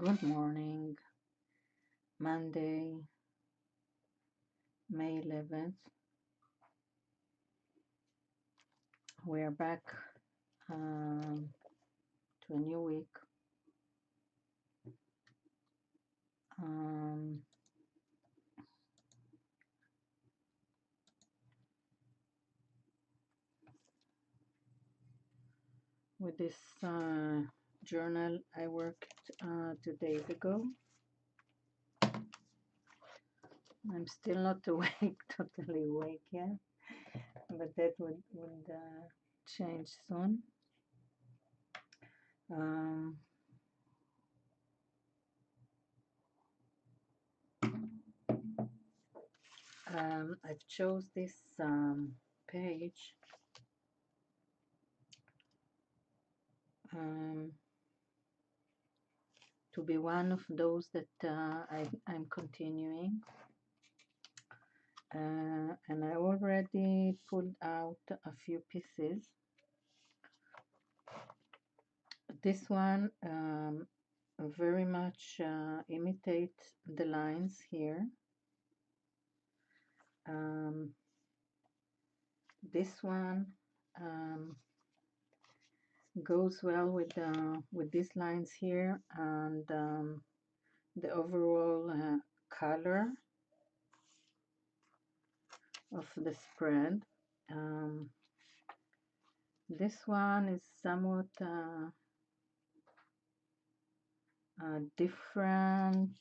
Good morning, Monday, May 11th. We are back to a new week. With this journal I worked 2 days ago. I'm still not awake, totally awake yet, but that would change soon. I've chose this page to be one of those that I'm continuing. And I already pulled out a few pieces. This one very much imitates the lines here. This one goes well with these lines here and the overall color of the spread. This one is somewhat different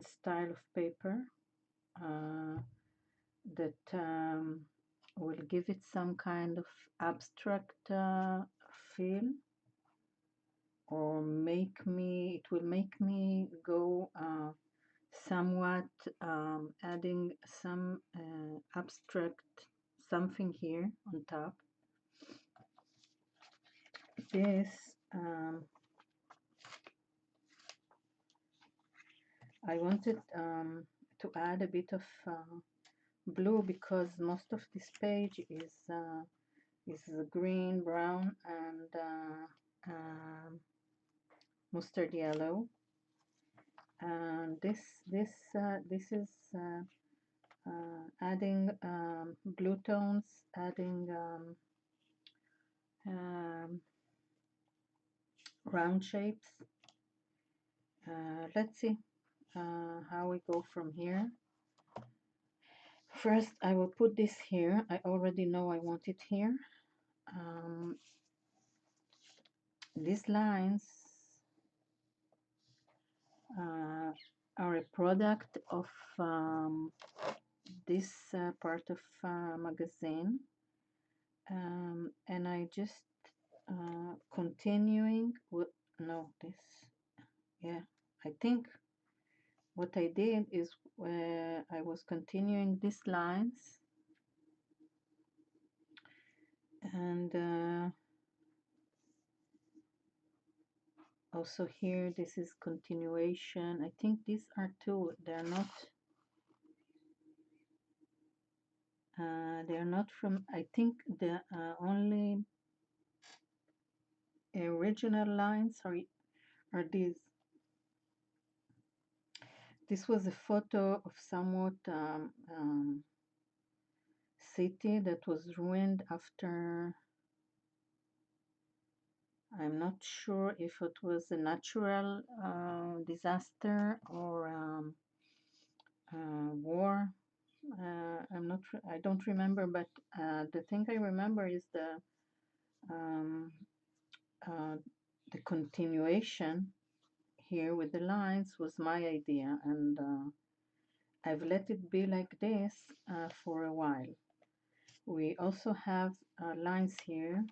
style of paper that will give it some kind of abstract feel, or it will make me go somewhat adding some abstract something here on top. This I wanted to add a bit of blue, because most of this page is green, brown, and mustard yellow. And this is adding blue tones, adding round shapes. Let's see how we go from here. First, I will put this here. I already know I want it here. These lines are a product of this part of magazine, and I just continuing with I think what I did is I was continuing these lines, and also here this is continuation. I think these are two. They're not from, I think the only original lines are these. This was a photo of somewhat city that was ruined after, I'm not sure if it was a natural disaster or war. I don't remember, but the thing I remember is the continuation here with the lines was my idea, and I've let it be like this for a while. We also have lines here,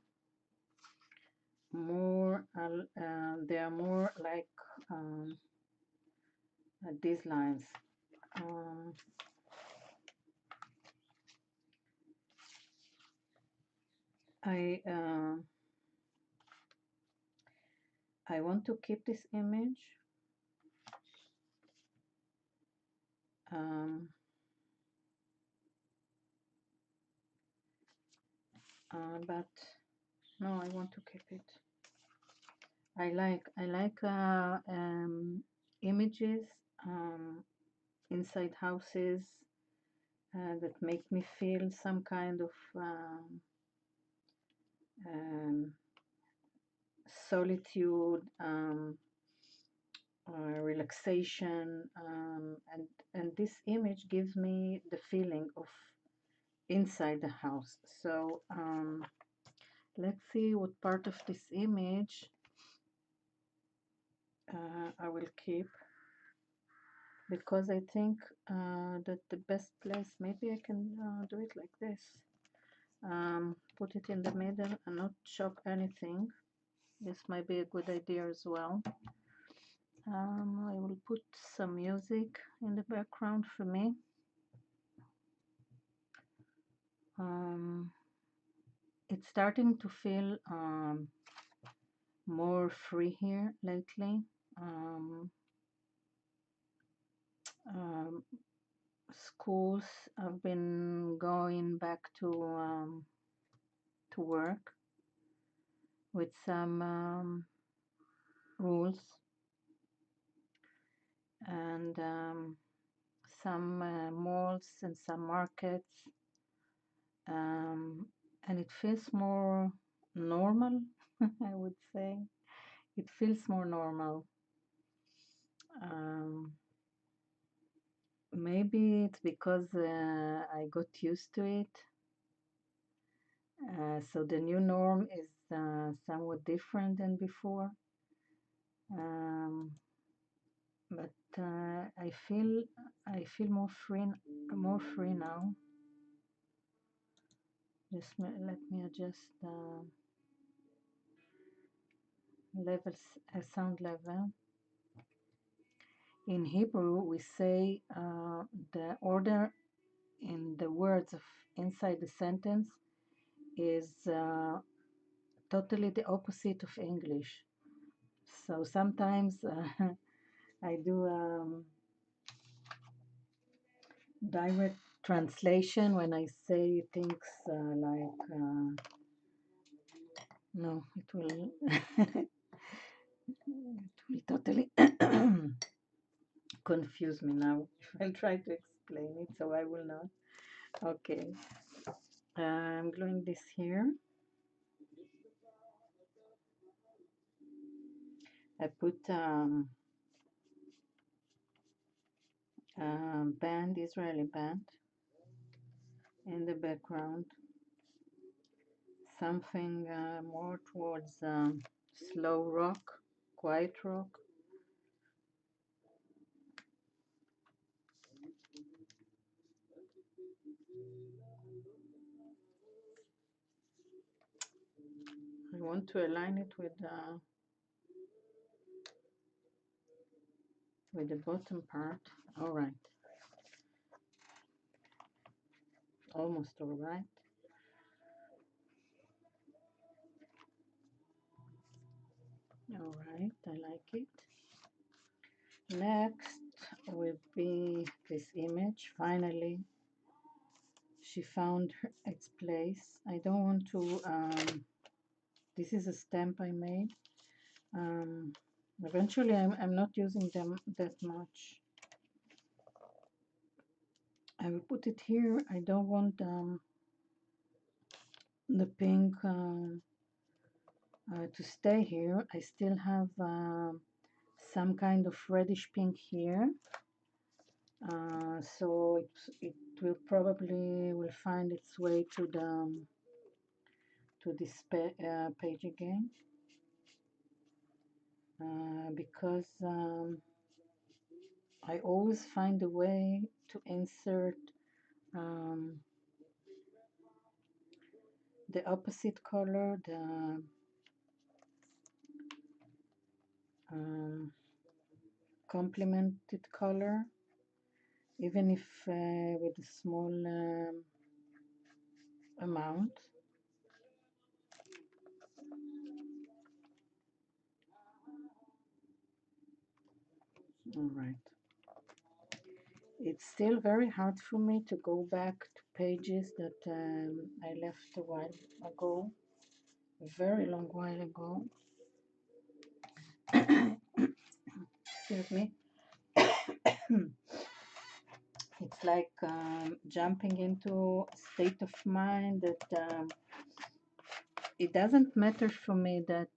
they are more like these lines. I want to keep this image, but no, I want to keep it. I like images inside houses that make me feel some kind of um, solitude, relaxation, and this image gives me the feeling of inside the house. So let's see what part of this image I will keep, because I think that the best place, maybe I can do it like this. Put it in the middle and not chop anything. This might be a good idea as well. I will put some music in the background for me. It's starting to feel more free here lately. Um, um, Schools, I've been going back to work with some rules and some malls and some markets, and it feels more normal. I would say it feels more normal. Um, Maybe it's because I got used to it. So the new norm is somewhat different than before. Um, but I feel more free now. Just let me adjust the levels, sound level. In Hebrew, we say the order in the words of inside the sentence is totally the opposite of English. So sometimes I do direct translation when I say things like no, it will it will totally confuse me now. I'll try to explain it, so I will not. Okay, I'm gluing this here. I put band, Israeli band, in the background. Something more towards slow rock, quiet rock. I want to align it with the bottom part. All right, almost all right. All right, I like it. Next will be this image. Finally, she found its place. I don't want to, this is a stamp I made. Eventually, I'm not using them that much. I will put it here. I don't want the pink to stay here. I still have some kind of reddish pink here. So it will probably will find its way to the to this page again, because I always find a way to insert um, the opposite color, the um, complemented color, even if with a small amount. All right. It's still very hard for me to go back to pages that I left a while ago, a very long while ago. excuse me. It's like jumping into a state of mind that it doesn't matter for me that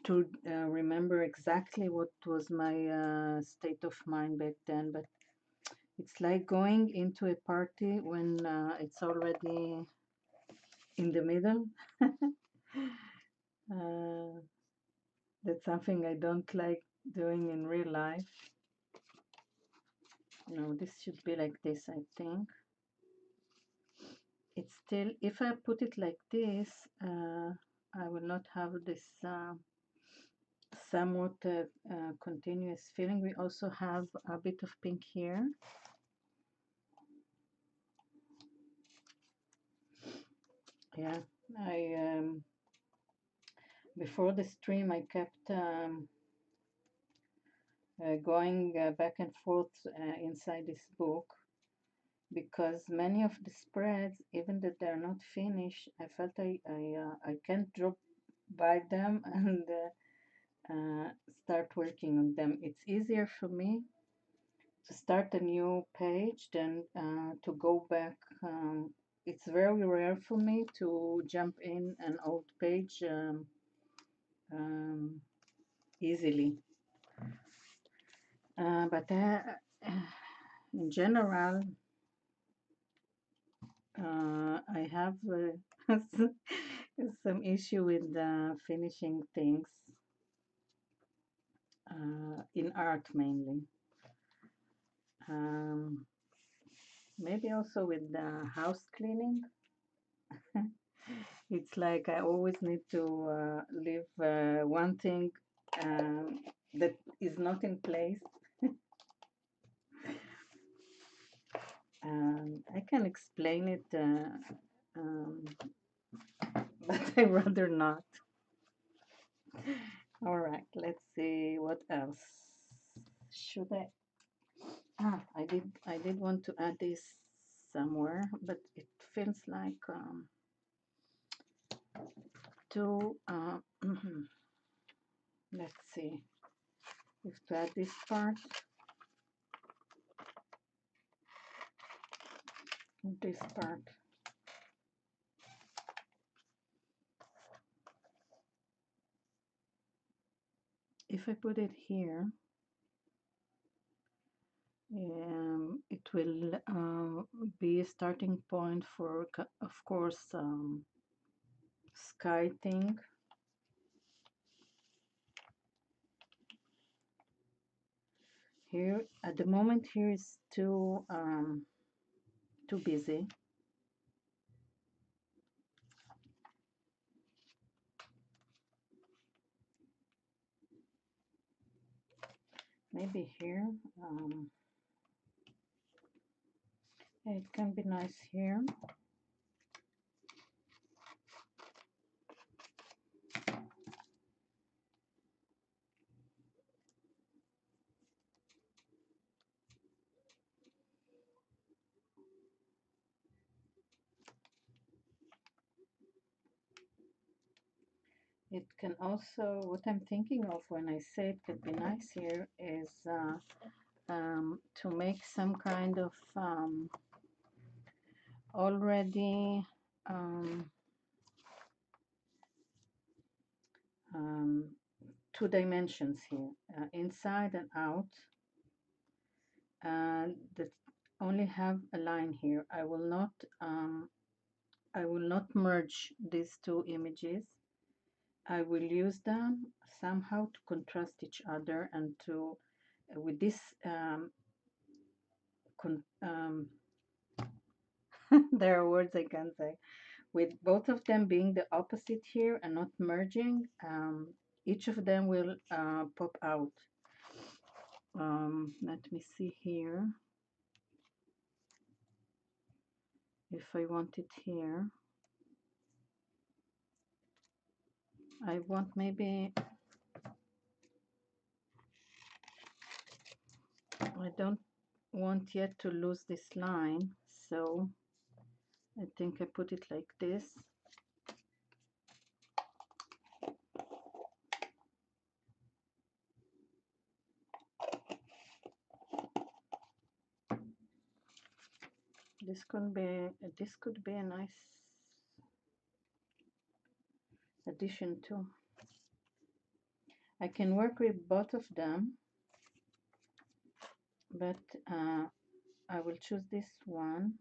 to remember exactly what was my state of mind back then, but it's like going into a party when it's already in the middle. uh, that's something I don't like doing in real life. No, this should be like this, I think. It's still, if I put it like this, I will not have this somewhat continuous feeling. We also have a bit of pink here. Yeah, I before the stream I kept going back and forth inside this book, because many of the spreads, even that they're not finished, I felt I can't drop by them and start working on them. It's easier for me to start a new page than to go back. It's very rare for me to jump in an old page um, easily. But in general, I have some issue with finishing things in art mainly. Um, Maybe also with house cleaning. It's like I always need to leave one thing that is not in place. I can explain it, but I rather not. All right, let's see what else. Should I? I did want to add this somewhere, but it feels like to let's see if to add this part, this part. If I put it here, it will be a starting point for, of course, sky thing. Here at the moment, here is too busy. Maybe here, it can be nice here. It can also, what I'm thinking of when I say it could be nice here is to make some kind of already um, two dimensions here, inside and out, that only have a line here. I will not merge these two images. I will use them somehow to contrast each other and to with this there are words I can't say, with both of them being the opposite here and not merging. Each of them will pop out. Let me see here if I want it here. I want maybe, I don't want yet to lose this line, so I think I put it like this. This could be a nice addition too. I can work with both of them, but I will choose this one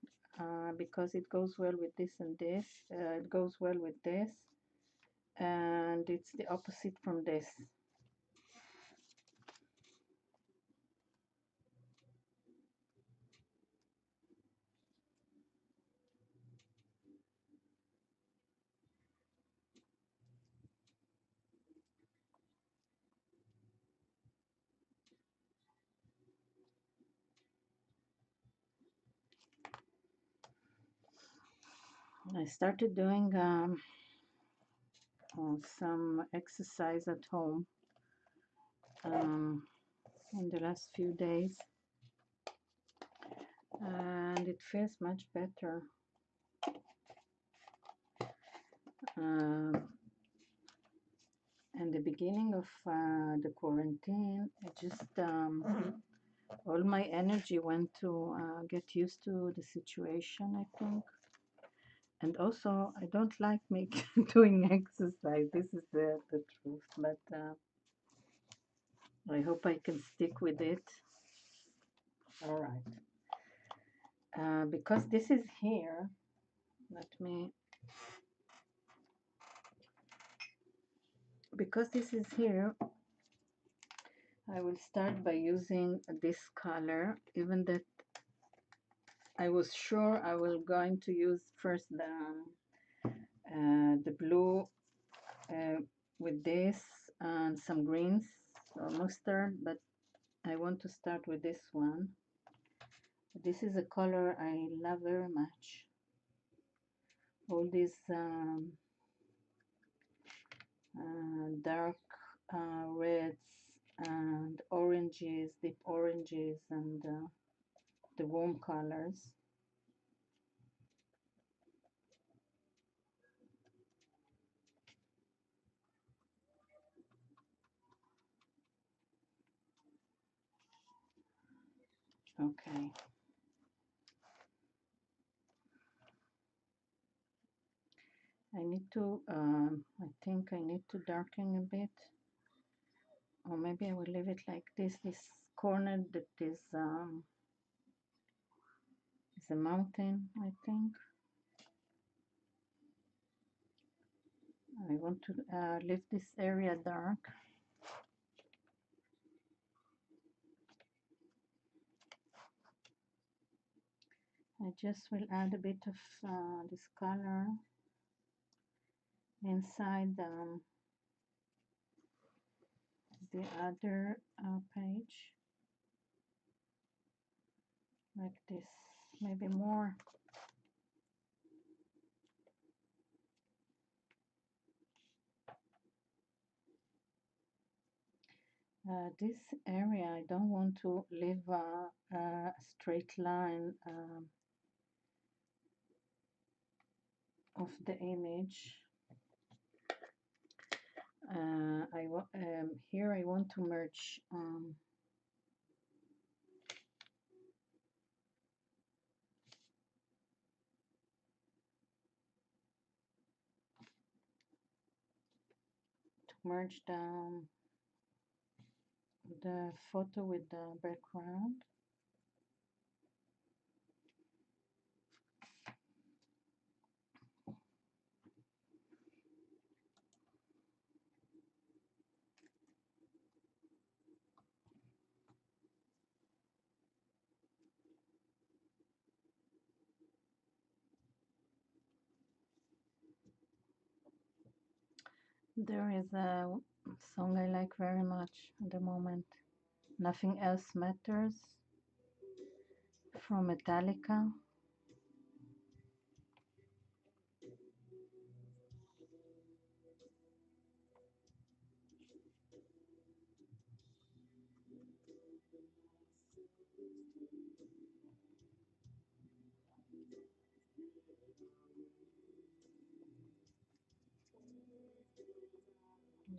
because it goes well with this and this. It goes well with this, and it's the opposite from this. I started doing some exercise at home in the last few days, and it feels much better. In the beginning of the quarantine, I just all my energy went to get used to the situation, I think. And also, I don't like doing exercise. This is the truth, but I hope I can stick with it. All right. Because this is here, because this is here, I will start by using this color, even that I was sure I will going to use first the blue with this and some greens or mustard, but I want to start with this one. This is a color I love very much. All these dark reds and oranges, deep oranges, and the warm colors. Okay. I think I need to darken a bit, or maybe I will leave it like this. This corner that is a mountain, I think. I want to leave this area dark. I just will add a bit of this color inside the other page, like this, maybe more. This area, I don't want to leave a straight line of the image. Here I want to merge the photo with the background. There is a song I like very much at the moment, Nothing Else Matters, from Metallica.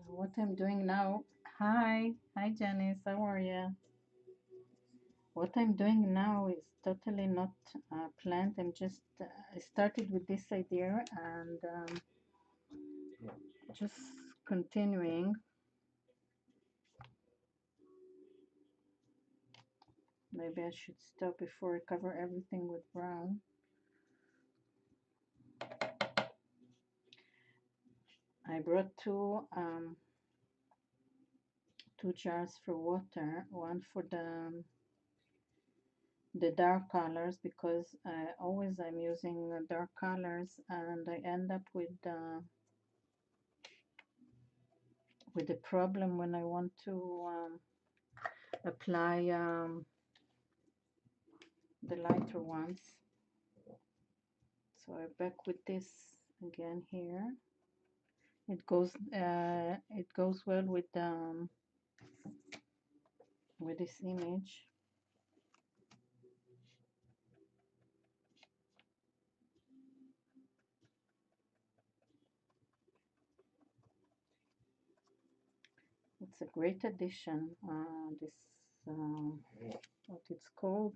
What I'm doing now. Hi, Janice, how are you? What I'm doing now is totally not planned. I'm just, I started with this idea and just continuing. Maybe I should stop before I cover everything with brown. I brought two jars for water, one for the dark colors, because always I'm using dark colors and I end up with the problem when I want to apply the lighter ones. So I'm back with this again here. It goes well with this image. It's a great addition. This what it's called.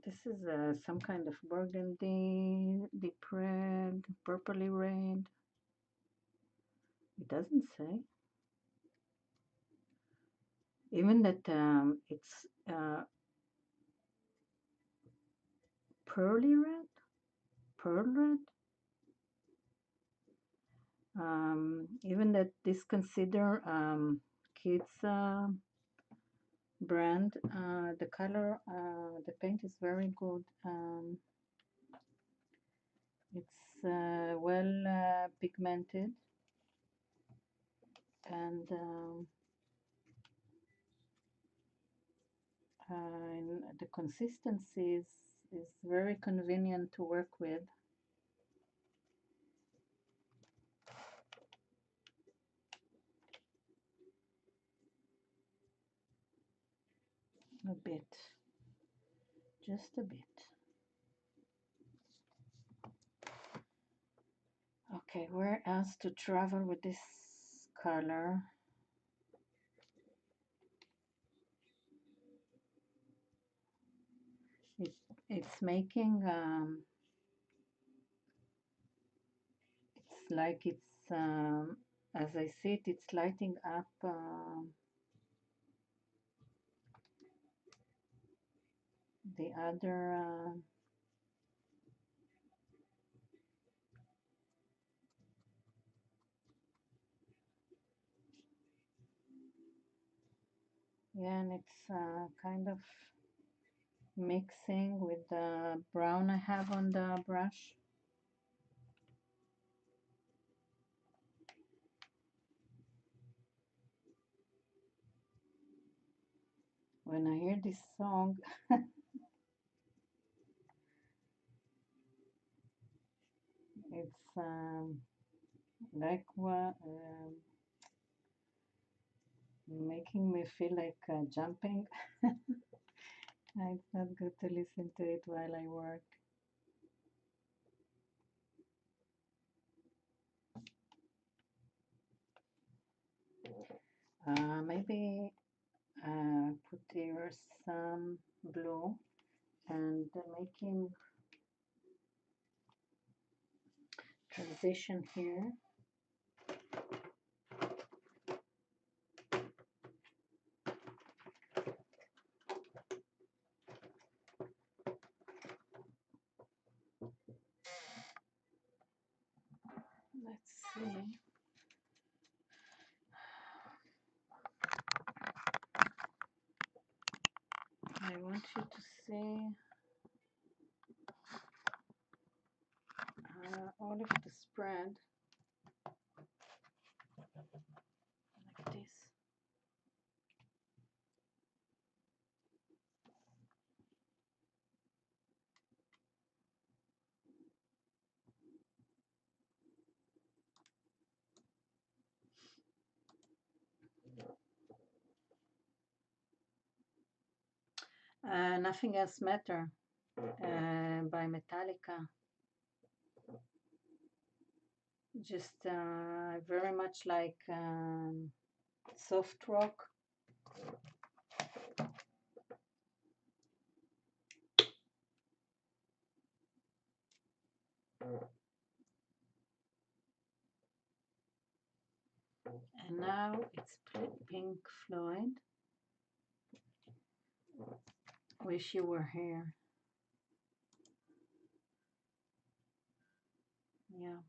This is some kind of burgundy, deep red, purpley red. It doesn't say. Even that it's pearly red, pearl red. Even that this consider kids brand. The color, the paint is very good. It's well pigmented and the consistency is very convenient to work with. A bit, just a bit. Okay, where else to travel with this color? It's making it's like it's as I see it, it's lighting up the other yeah, and it's kind of mixing with the brown I have on the brush. When I hear this song, it's like what making me feel like jumping. It's not good to listen to it while I work. Maybe put here some blue and making transition here. Let's see. I want you to see all of the spread like this. Nothing Else Matter by Metallica. Just very much like soft rock. And now it's Pink Floyd. Wish You Were Here. Yeah.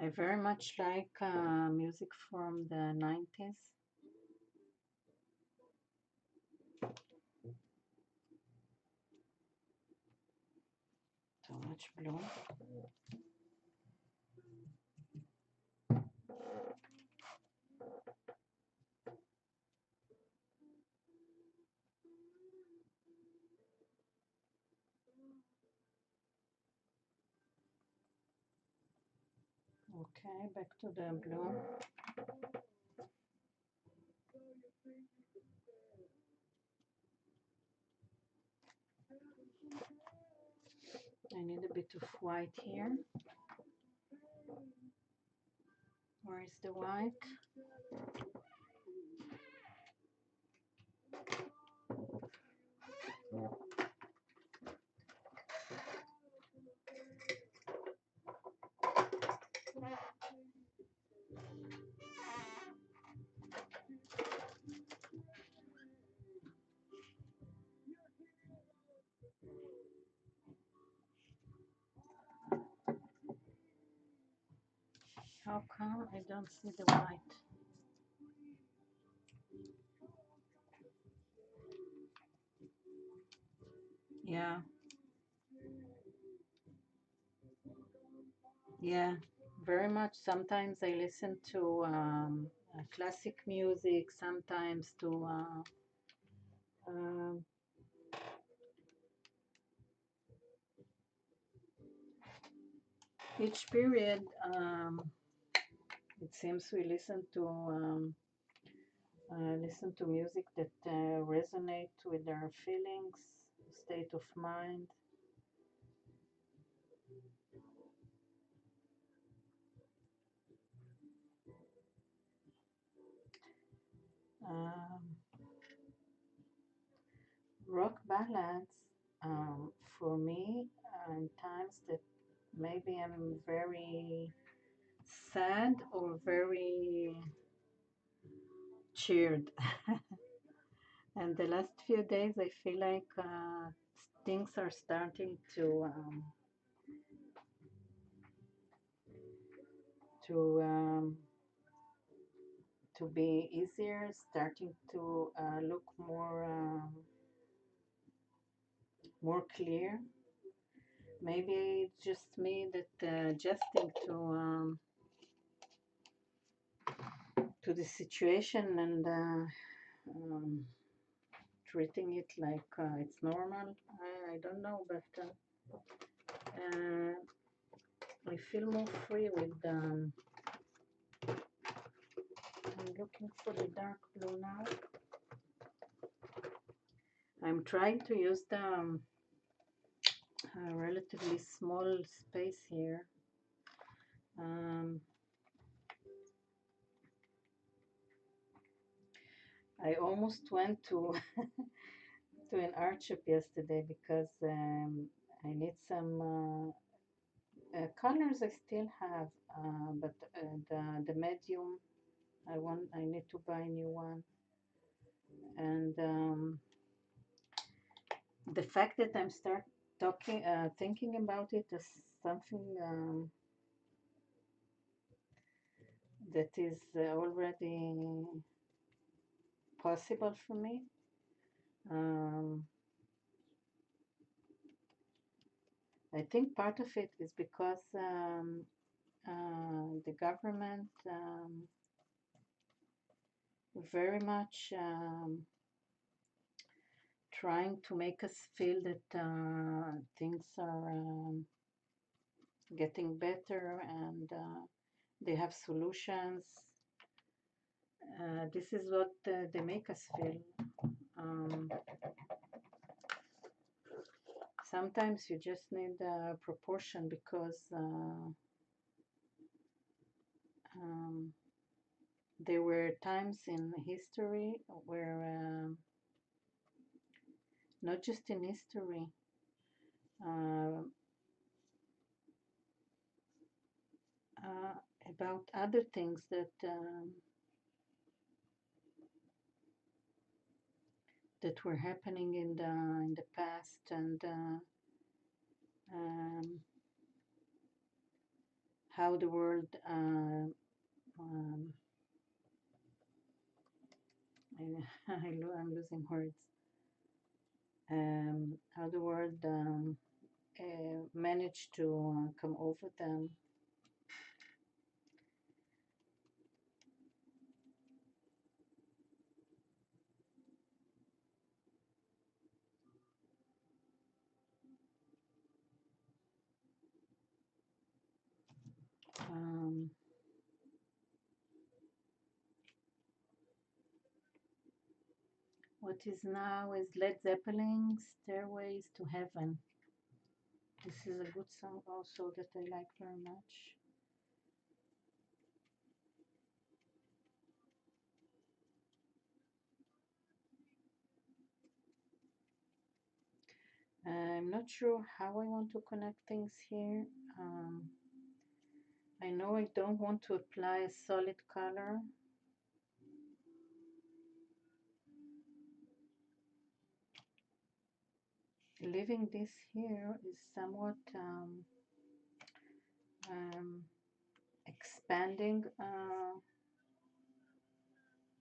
I very much like music from the 90s. Too much blue. Okay, back to the blue. I need a bit of white here. Where is the white? How come I don't see the white? Yeah. Yeah, very much. Sometimes I listen to classic music, sometimes to um each period. It seems we listen to music that resonate with our feelings, state of mind. Um, Rock ballads, for me, in times that maybe I'm very sad or very cheered. And the last few days, I feel like things are starting to um, to be easier, starting to look more clear. Maybe it's just me that adjusting to the situation and um, treating it like it's normal. I don't know, but I feel more free with. I'm looking for the dark blue now. I'm trying to use the relatively small space here. I almost went to to an art shop yesterday because I need some colors. I still have, but the medium I need to buy a new one. And the fact that I'm thinking about it is something that is already possible for me. Um, I think part of it is because the government very much trying to make us feel that things are getting better and they have solutions. This is what they make us feel. Um, Sometimes you just need proportion because there were times in history where, not just in history, uh, about other things that were happening in the past, and um, how the world I'm losing words. How the world managed to come over them. What is now is Led Zeppelin, Stairways to Heaven. This is a good song also that I like very much. I'm not sure how I want to connect things here. I know I don't want to apply a solid color. Leaving this here is somewhat expanding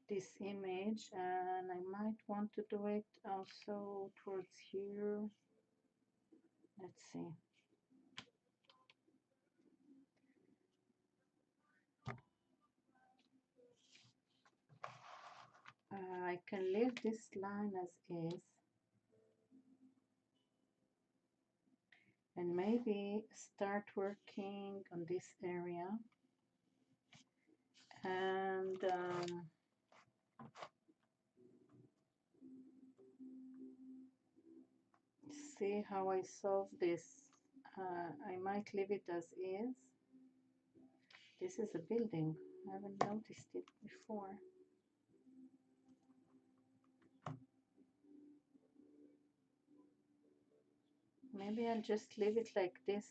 this image, and I might want to do it also towards here. Let's see. I can leave this line as is and maybe start working on this area, and see how I solve this. I might leave it as is. This is a building. I haven't noticed it before. Maybe I'll just leave it like this.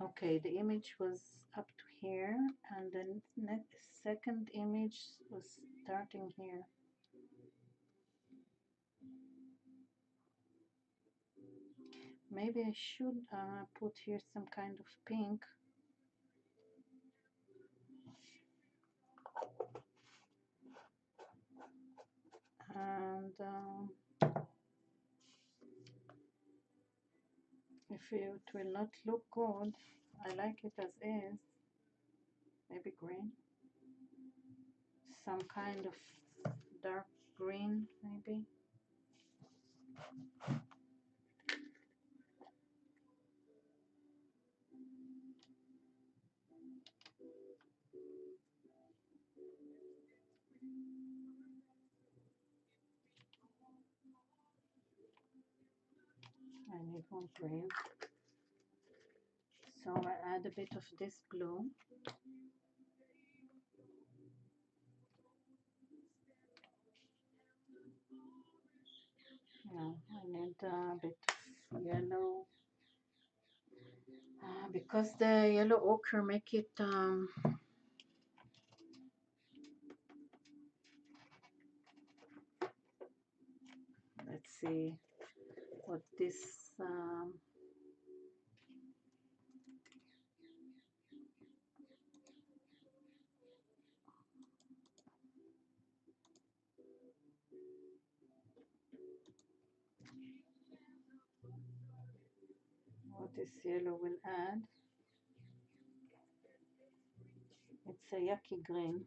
Okay, the image was up to here, and then the second image was starting here. Maybe I should put here some kind of pink. And if it will not look good, I like it as is. Maybe green. Some kind of dark green, maybe. I need one green. So I add a bit of this blue. Yeah, I need a bit of yellow. Because the yellow ochre make it let's see what this yellow will add. It's a yucky green.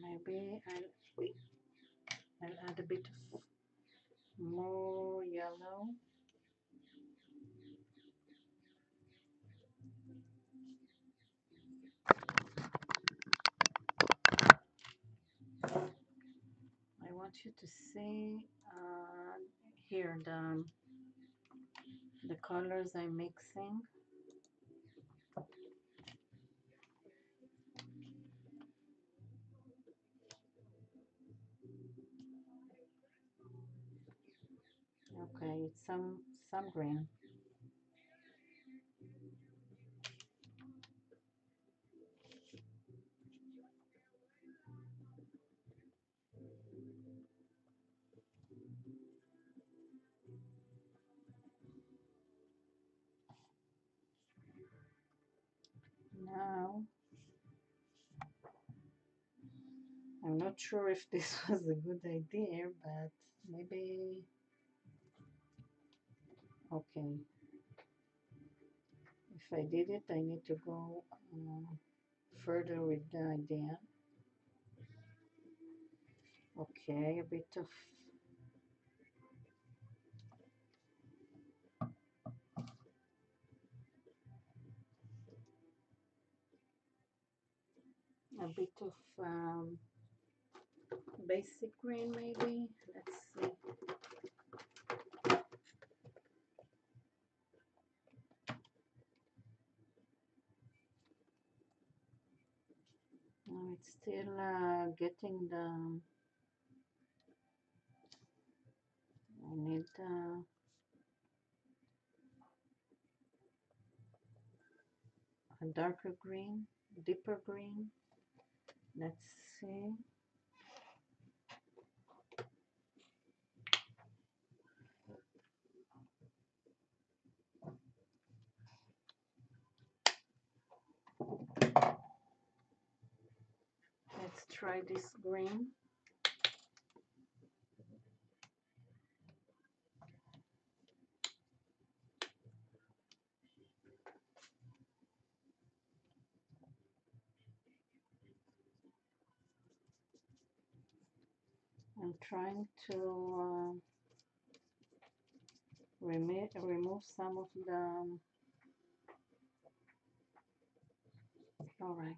Maybe I'll add a bit of more yellow. want you to see here the colors I'm mixing. Okay, it's some green. Now, I'm not sure if this was a good idea, but maybe, okay. If I did it, I need to go further with the idea. Okay, a bit of basic green maybe. Let's see. No, it's still getting the. I need a darker green, deeper green. Let's see. Let's try this green. I'm trying to remove some of the. All right.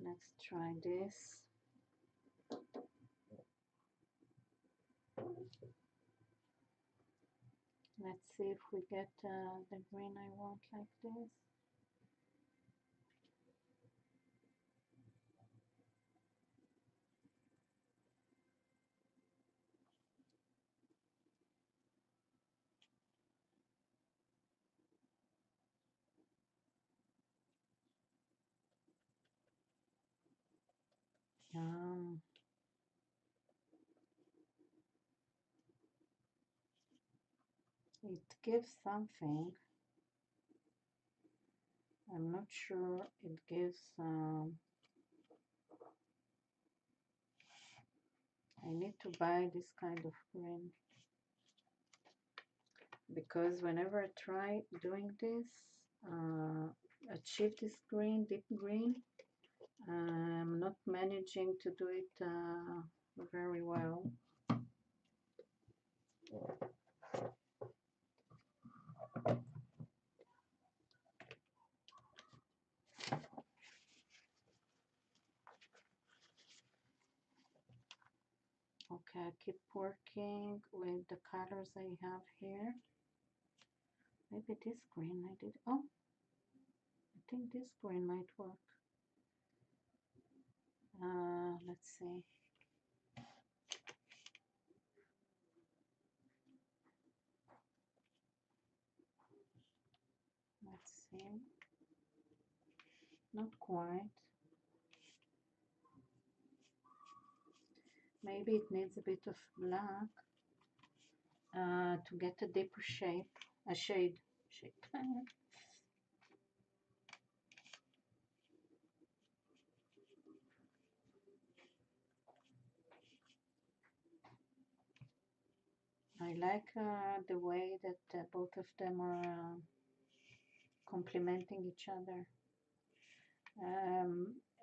Let's try this. Let's see if we get the green I want like this. Um, it gives something. I'm not sure it gives. I need to buy this kind of green because whenever I try doing this, achieve this green, deep green, I'm not managing to do it very well. Okay, I keep working with the colors I have here. Maybe this green I did. Oh, I think this green might work. Let's see. Let's see. Not quite. Maybe it needs a bit of black to get a deeper shape, a shade. I like the way that both of them are complementing each other.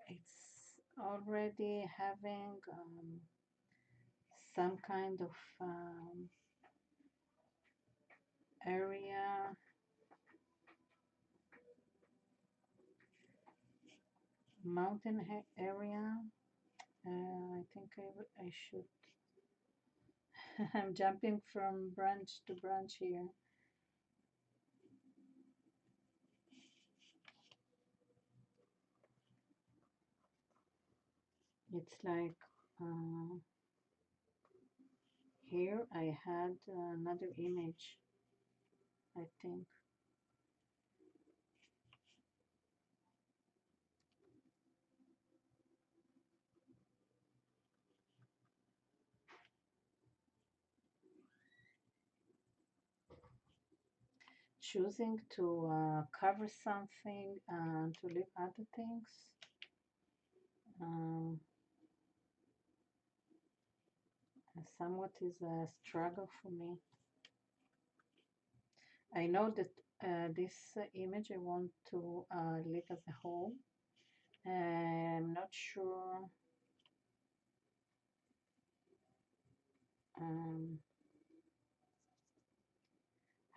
It's already having some kind of area, mountain area, I should. I'm jumping from branch to branch here. It's like here I had another image, I think. Choosing to cover something and to leave other things. Um, somewhat is a struggle for me. I know that this image I want to leave as a whole. I'm not sure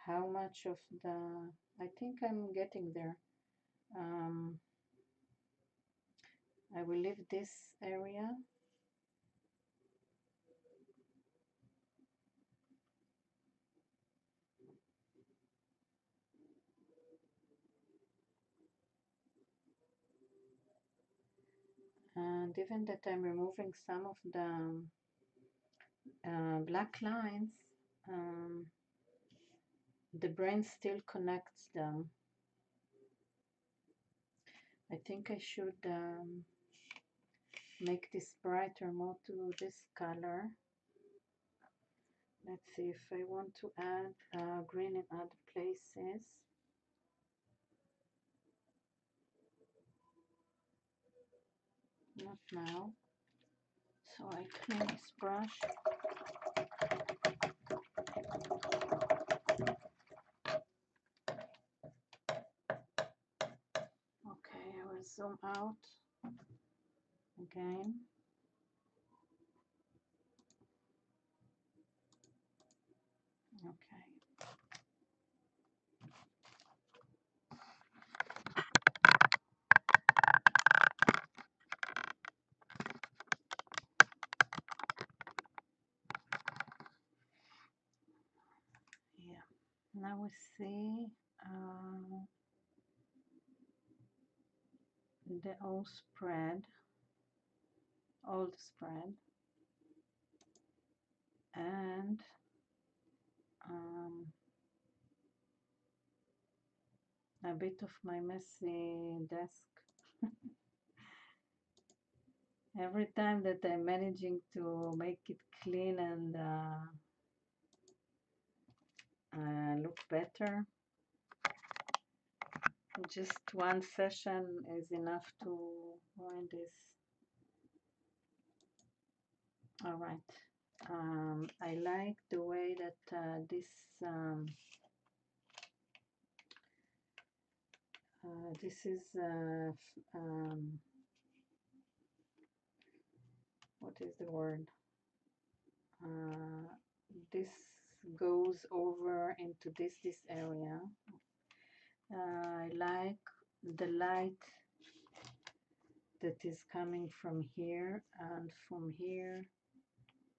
how much of the, I think I'm getting there. I will leave this area. And even that I'm removing some of the black lines, the brain still connects them. I think I should make this brighter, more to this color. Let's see if I want to add green in other places. Not now. So I clean this brush. Okay, I will zoom out again. Okay. Yeah. Now we see the old spread, and a bit of my messy desk. Every time that I'm managing to make it clean and look better, just one session is enough to ruin this. All right. I like the way that this is what is the word? This goes over into this area. I like the light that is coming from here and from here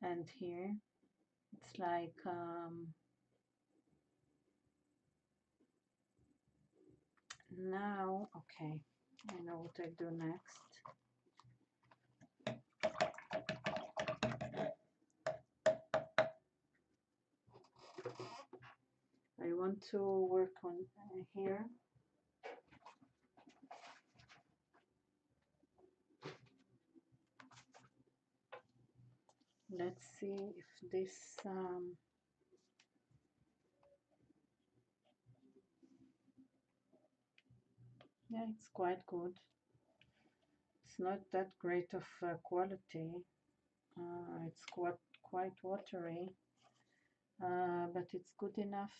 and here. It's like now, okay, I know what I do next. I want to work on here. Let's see if this yeah, it's quite good. It's not that great of quality. It's quite watery, but it's good enough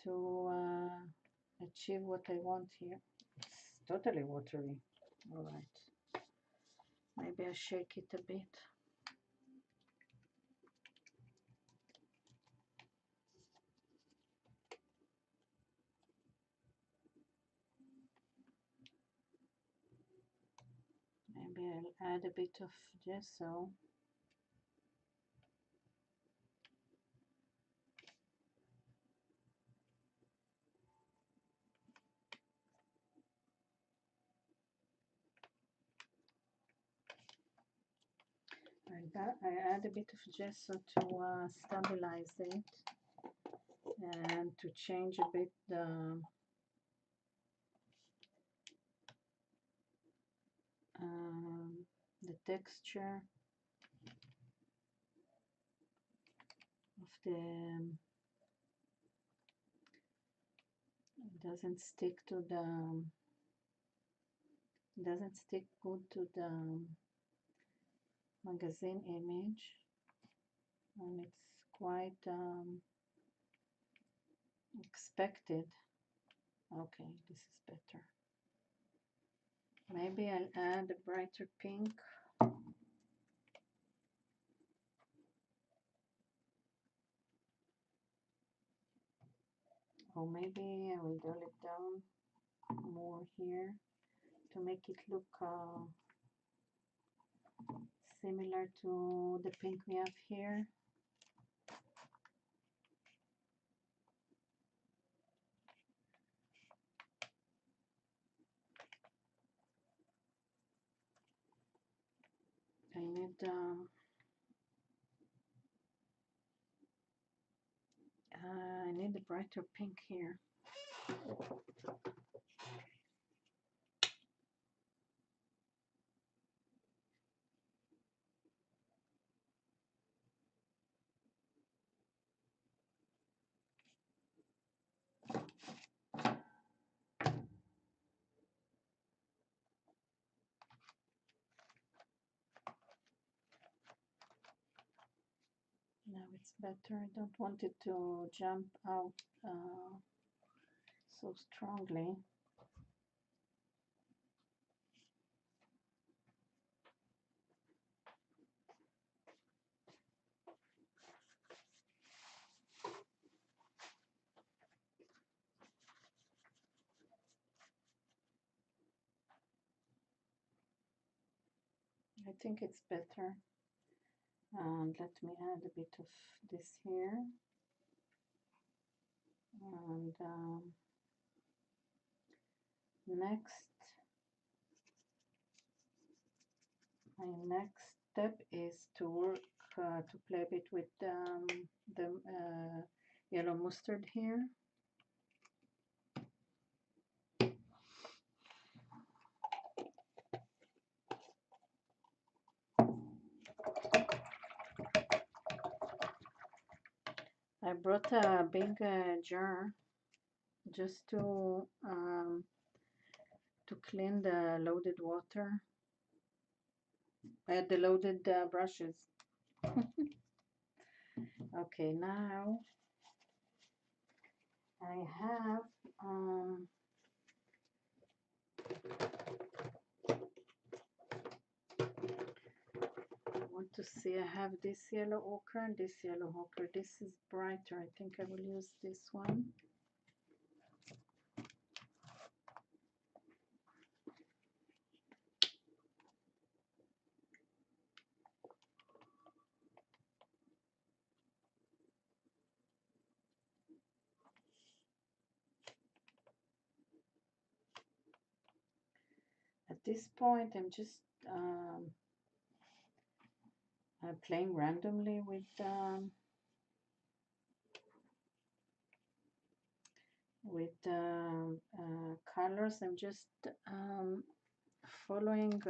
to achieve what I want here. It's totally watery. All right. Maybe I shake it a bit. Maybe I'll add a bit of gesso. I add a bit of gesso to stabilize it and to change a bit the texture of the it doesn't stick good to the magazine image, and it's quite expected. Okay, this is better. Maybe I'll add a brighter pink. Or maybe I will dull it down more here to make it look similar to the pink we have here. I need a brighter pink here. Now it's better. I don't want it to jump out so strongly. I think it's better. And let me add a bit of this here. And my next step is to work to play a bit with the yellow mustard here. I brought a big jar just to clean the loaded water, the loaded brushes. Okay, now I have I want to see, I have this yellow ochre and this yellow ochre. This is brighter. I think I will use this one. At this point, I'm just playing randomly with colors. I'm just following.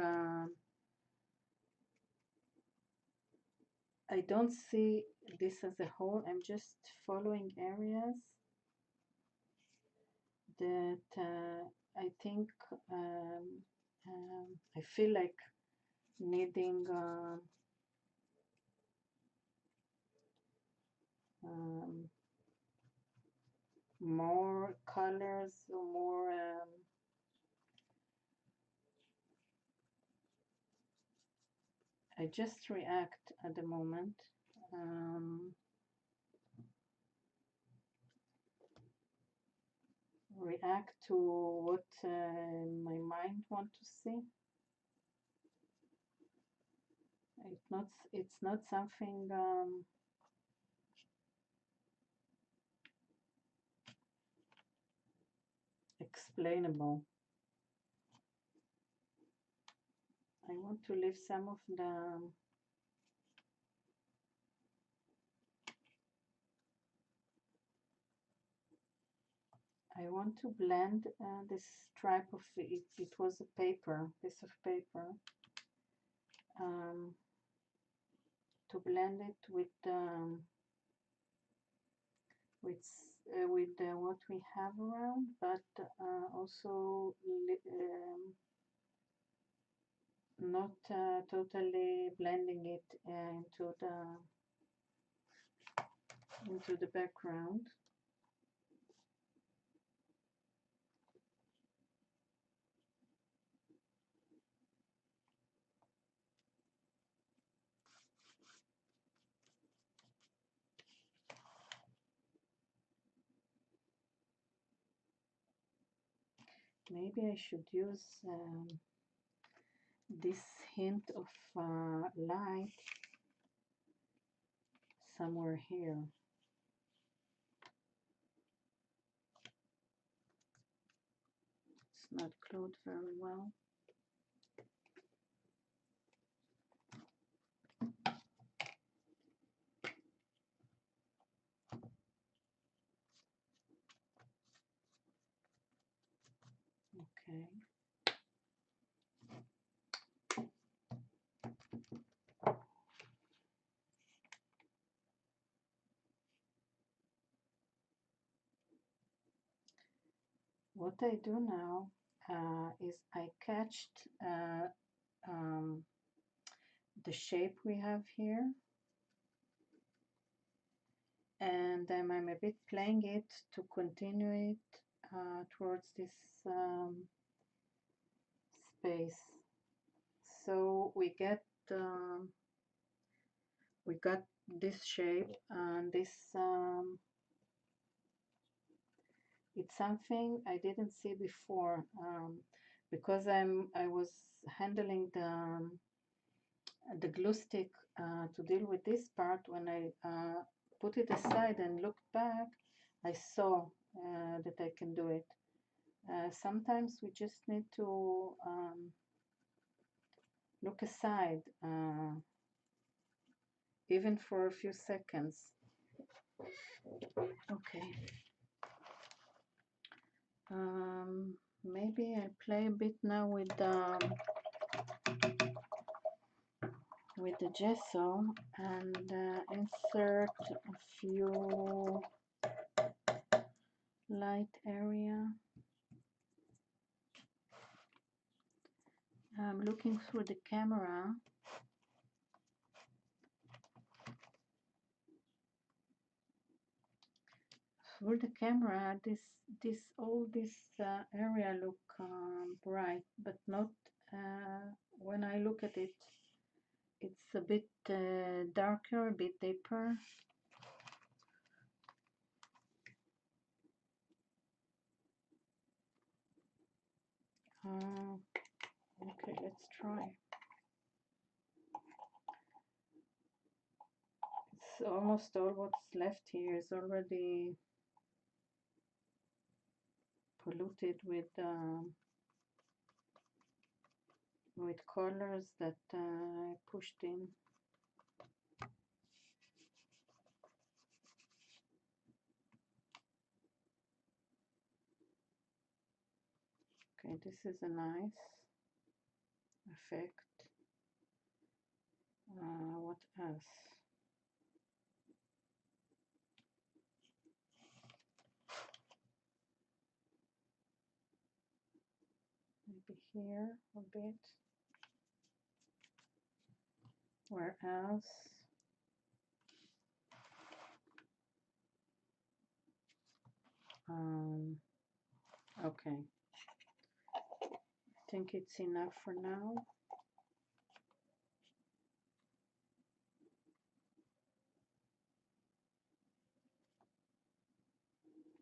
I don't see this as a whole. I'm just following areas that I think I feel like needing more colors or more I just react at the moment. React to what my mind wants to see. it's not something explainable. I want to leave some of the I want to blend this stripe of it. It was a piece of paper, um, to blend it with what we have around, but also not totally blending it into the background. Maybe I should use this hint of light somewhere here. It's not glued very well. Okay. What I do now is I catched um, the shape we have here, and I'm a bit playing it to continue it towards this space. So we got this shape, and this it's something I didn't see before, because I was handling the glue stick to deal with this part. When I put it aside and looked back, I saw that I can do it. Sometimes we just need to look aside, even for a few seconds. Okay. Maybe I'll play a bit now with the gesso and insert a few light area. I'm looking through the camera. Through the camera, all this area look bright, but not when I look at it. It's a bit darker, a bit deeper. Okay, let's try. It's almost all what's left here is already polluted with colors that I pushed in. Okay, this is a nice effect. What else? Maybe here a bit. Where else? Okay. I think it's enough for now.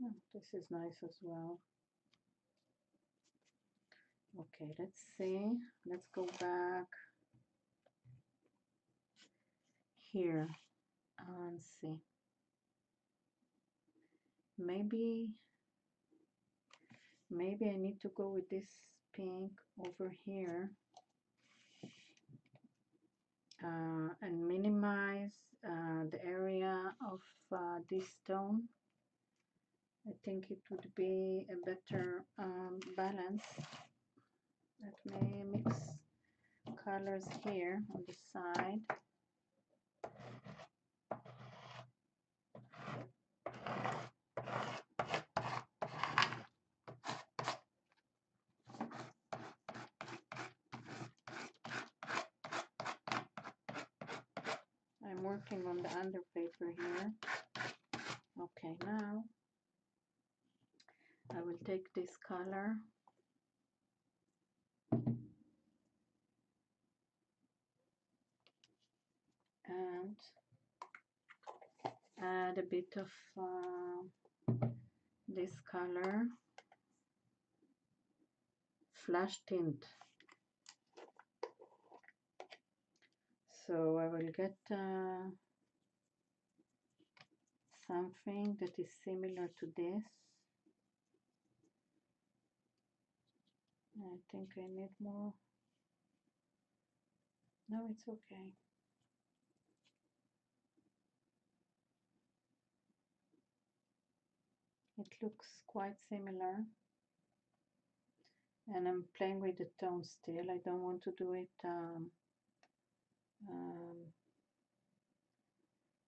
Oh, this is nice as well. Okay, let's see. Let's go back. here. Let's see. Maybe I need to go with this pink over here and minimize the area of this stone. I think it would be a better balance. Let me mix colors here on the side. I'm working on the under paper here. Okay, now I will take this color and add a bit of this color, flash tint. So I will get something that is similar to this. I think I need more. No, it's okay. It looks quite similar. And I'm playing with the tone still. I don't want to do it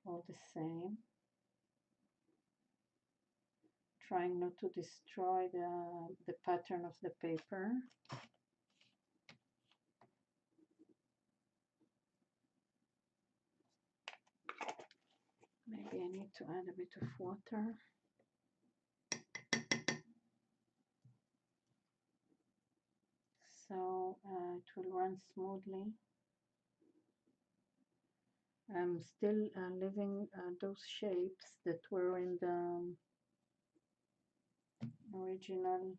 all the same. Trying not to destroy the pattern of the paper. Maybe I need to add a bit of water. So it will run smoothly. I'm still leaving those shapes that were in the original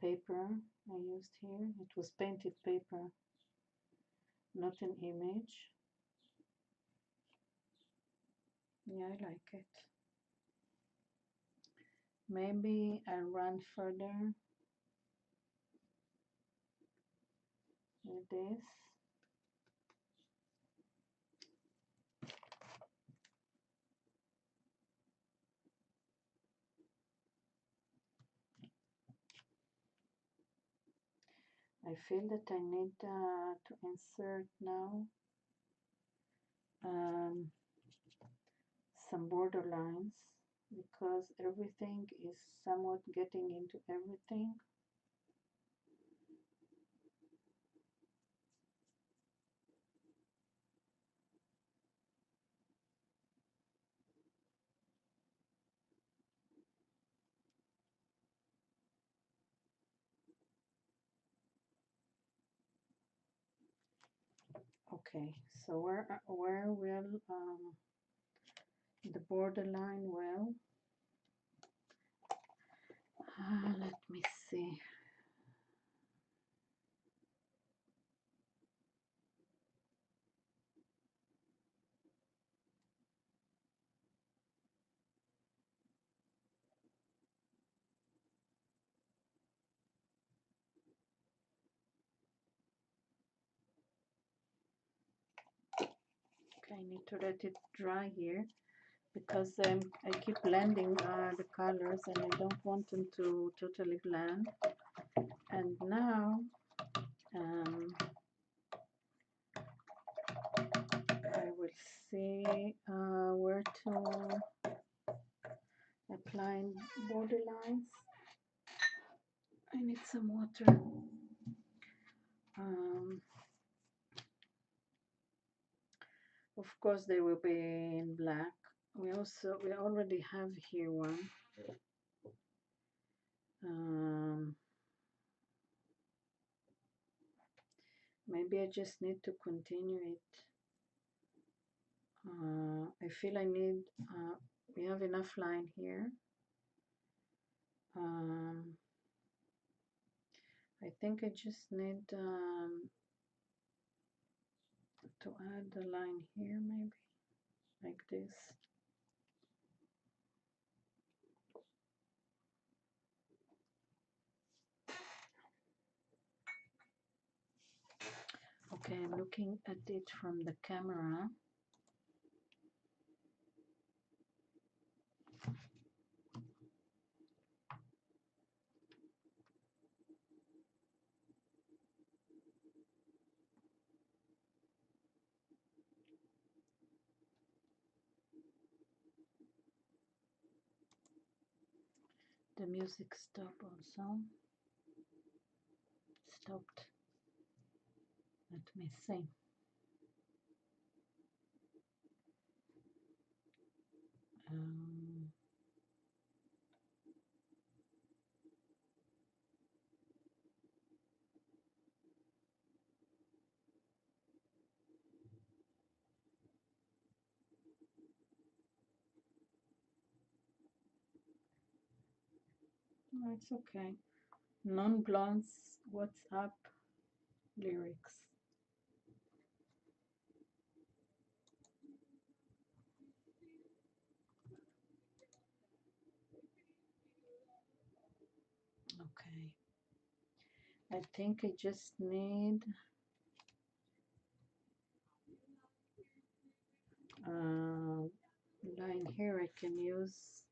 paper I used here. It was painted paper, not an image. Yeah, I like it. Maybe I'll run further with this. I feel that I need to insert now some border lines because everything is somewhat getting into everything. Okay, so where will the borderline will? Let me see. Okay, I need to let it dry here because I keep blending the colors and I don't want them to totally blend. And now I will see where to apply border lines. I need some water. Of course they will be in black. We already have here one. Maybe I just need to continue it. I feel I need, we have enough line here. I think I just need to add a line here, maybe like this. Okay, I'm looking at it from the camera. The music stopped also. Stopped. Let me see. Um, no, it's okay. Non-blondes, what's up? Lyrics. Okay. I think I just need line here. I can use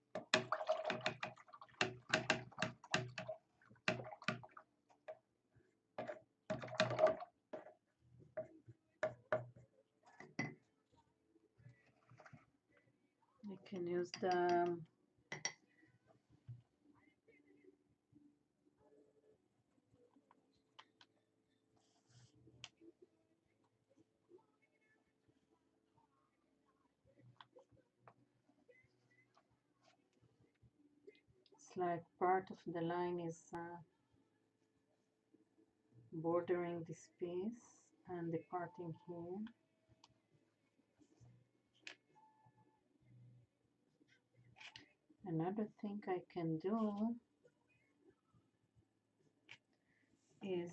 the it's like part of the line is bordering this piece and the parting here. Another thing I can do is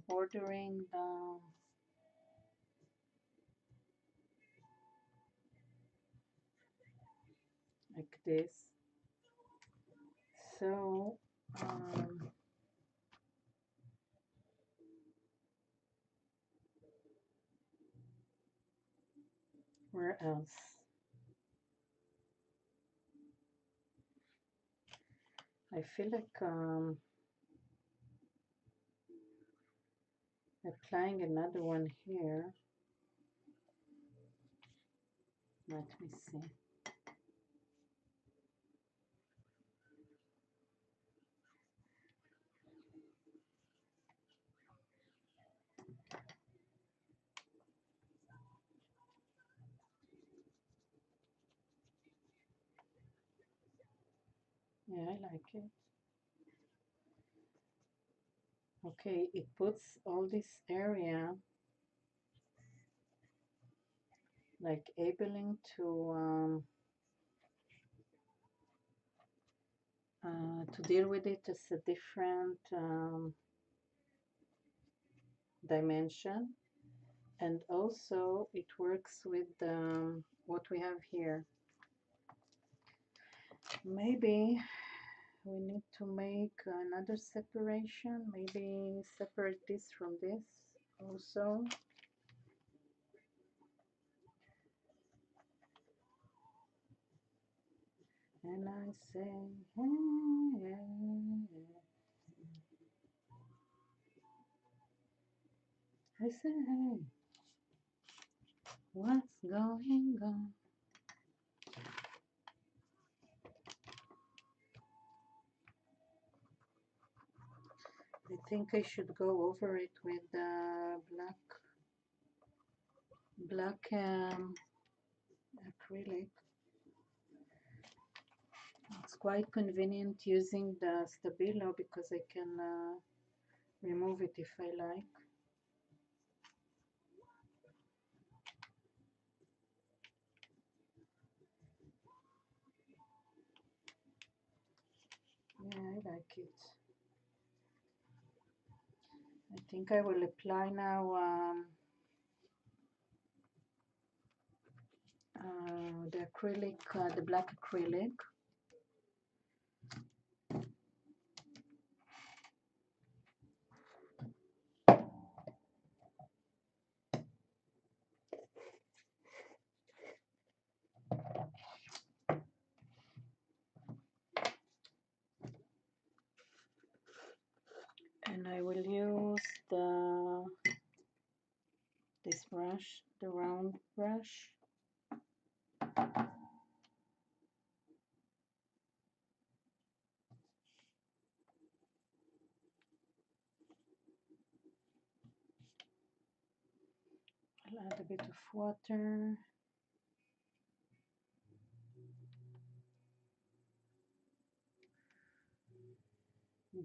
bordering the like this. So where else? I feel like applying another one here. Let me see. Yeah, I like it. Okay, it puts all this area like enabling to deal with it as a different dimension, and also it works with what we have here. Maybe we need to make another separation, maybe separate this from this also. And I say, hey, I say, hey, what's going on? I think I should go over it with black acrylic. It's quite convenient using the Stabilo because I can remove it if I like. Yeah, I like it. I think I will apply now the acrylic, the black acrylic. And I will use this brush, the round brush. I'll add a bit of water.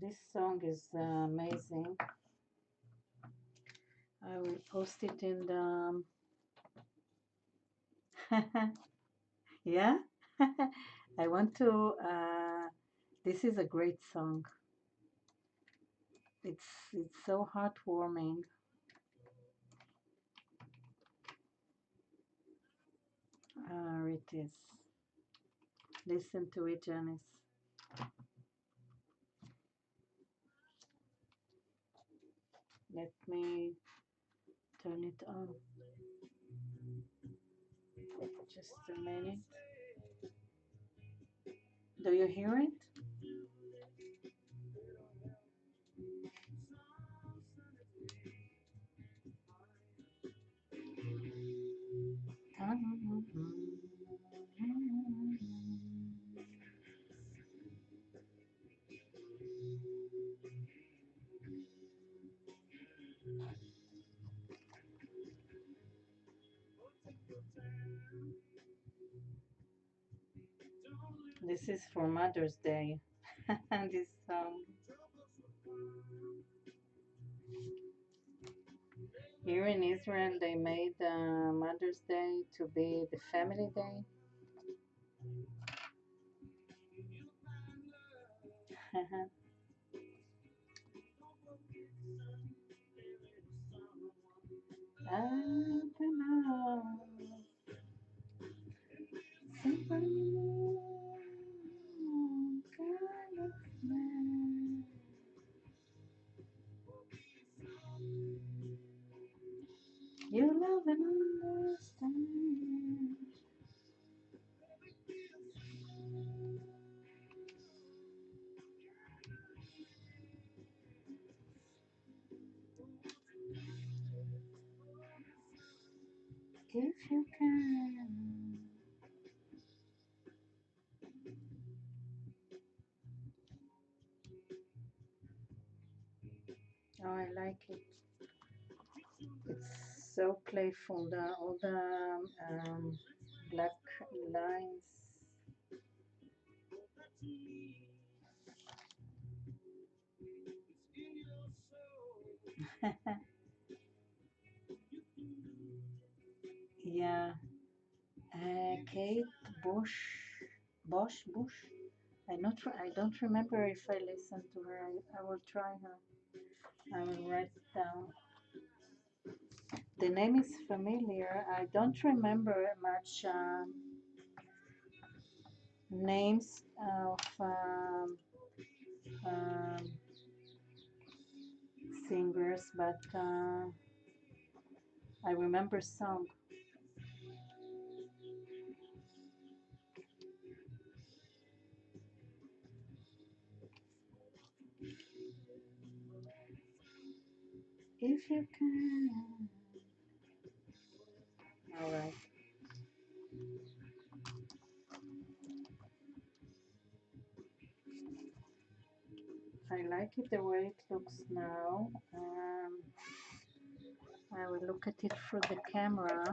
This song is amazing. I will post it in the yeah. I want to this is a great song. It's so heartwarming. It is. Listen to it, Janice. Let me turn it on. Just a minute. Do you hear it? This is for Mother's Day. This song. Here in Israel, they made Mother's Day to be the family day. You love and understand. If you can. Oh, I like it. It's so playful. All the black lines. Yeah. Kate Bush. Bush. I don't remember if I listened to her. I will try her. I will write it down. The name is familiar. I don't remember much names of um, singers, but I remember some. If you can. All right. I like it the way it looks now. I will look at it through the camera.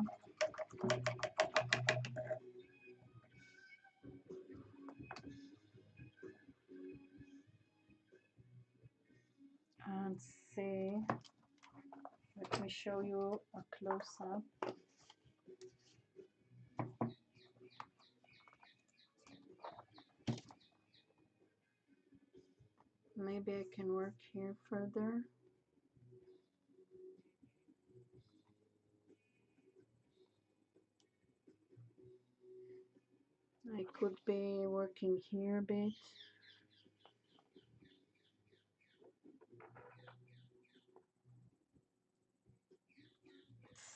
And see. Let me show you a close-up. Maybe I can work here further. I could be working here a bit.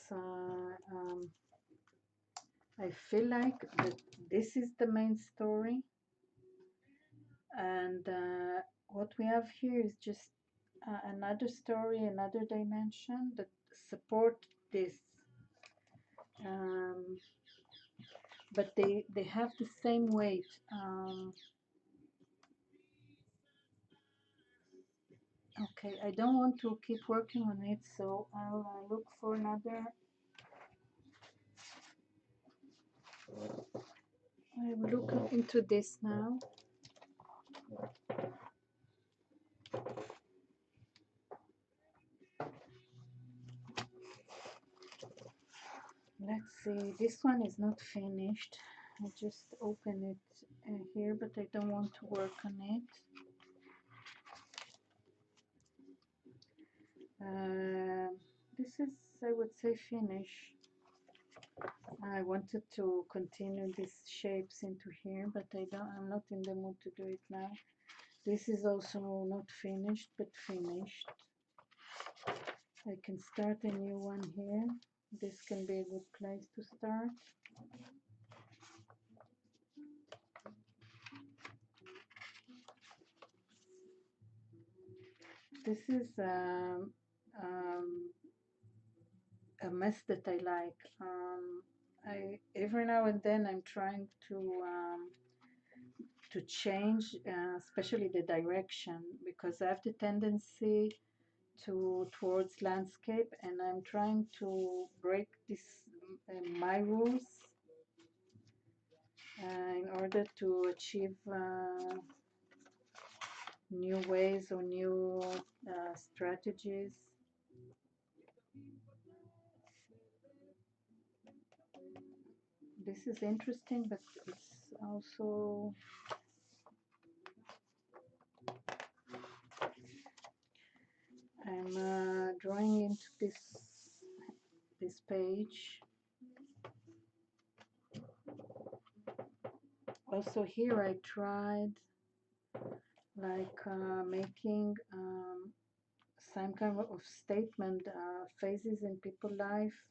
So I feel like that this is the main story, and what we have here is just another story, another dimension that support this, um, but they have the same weight. Okay, I don't want to keep working on it, so I'll look for another. I will look into this now. Let's see, this one is not finished. I just open it here, but I don't want to work on it. This is, I would say, finish. I wanted to continue these shapes into here, but I'm not in the mood to do it now. This is also not finished, but finished. I can start a new one here. This can be a good place to start. This is a mess that I like. Every now and then I'm trying to change, especially the direction, because I have the tendency towards landscape, and I'm trying to break this my rules in order to achieve new ways or new strategies. This is interesting, but it's also I'm drawing into this page. Also here I tried like making some kind of statement, phases in people's life.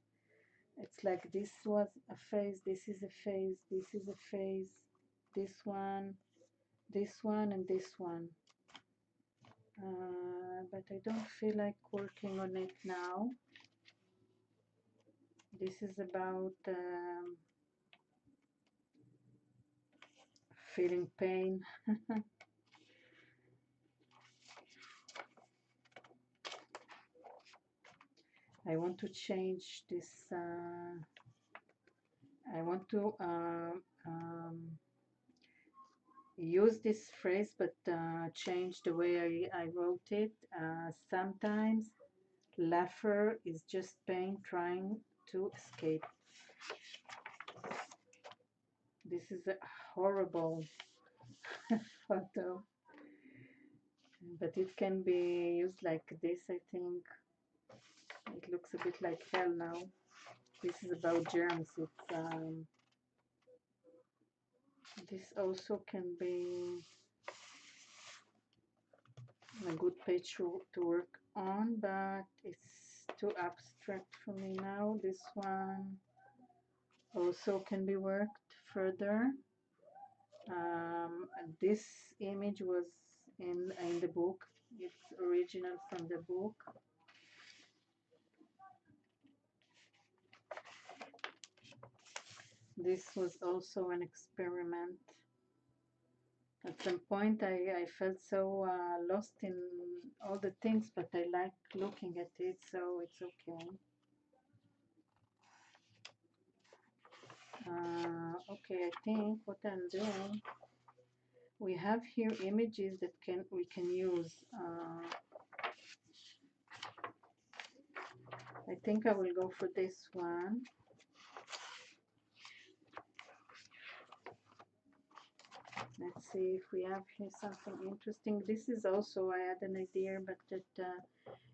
It's like this was a phase, this is a phase, this is a phase, this one, and this one. But I don't feel like working on it now. This is about feeling pain. I want to change this. I want to use this phrase, but change the way I wrote it. Sometimes laughter is just pain trying to escape. This is a horrible photo, but it can be used like this, I think. It looks a bit like hell now. This is about germs. This also can be a good page to work on, but it's too abstract for me now. This one also can be worked further. This image was in the book. It's original from the book. This was also an experiment. At some point I felt so lost in all the things, but I like looking at it, so it's okay. Okay, I think what I'm doing, we have here images that we can use. I think I will go for this one. Let's see if we have here something interesting. This is also, I had an idea, but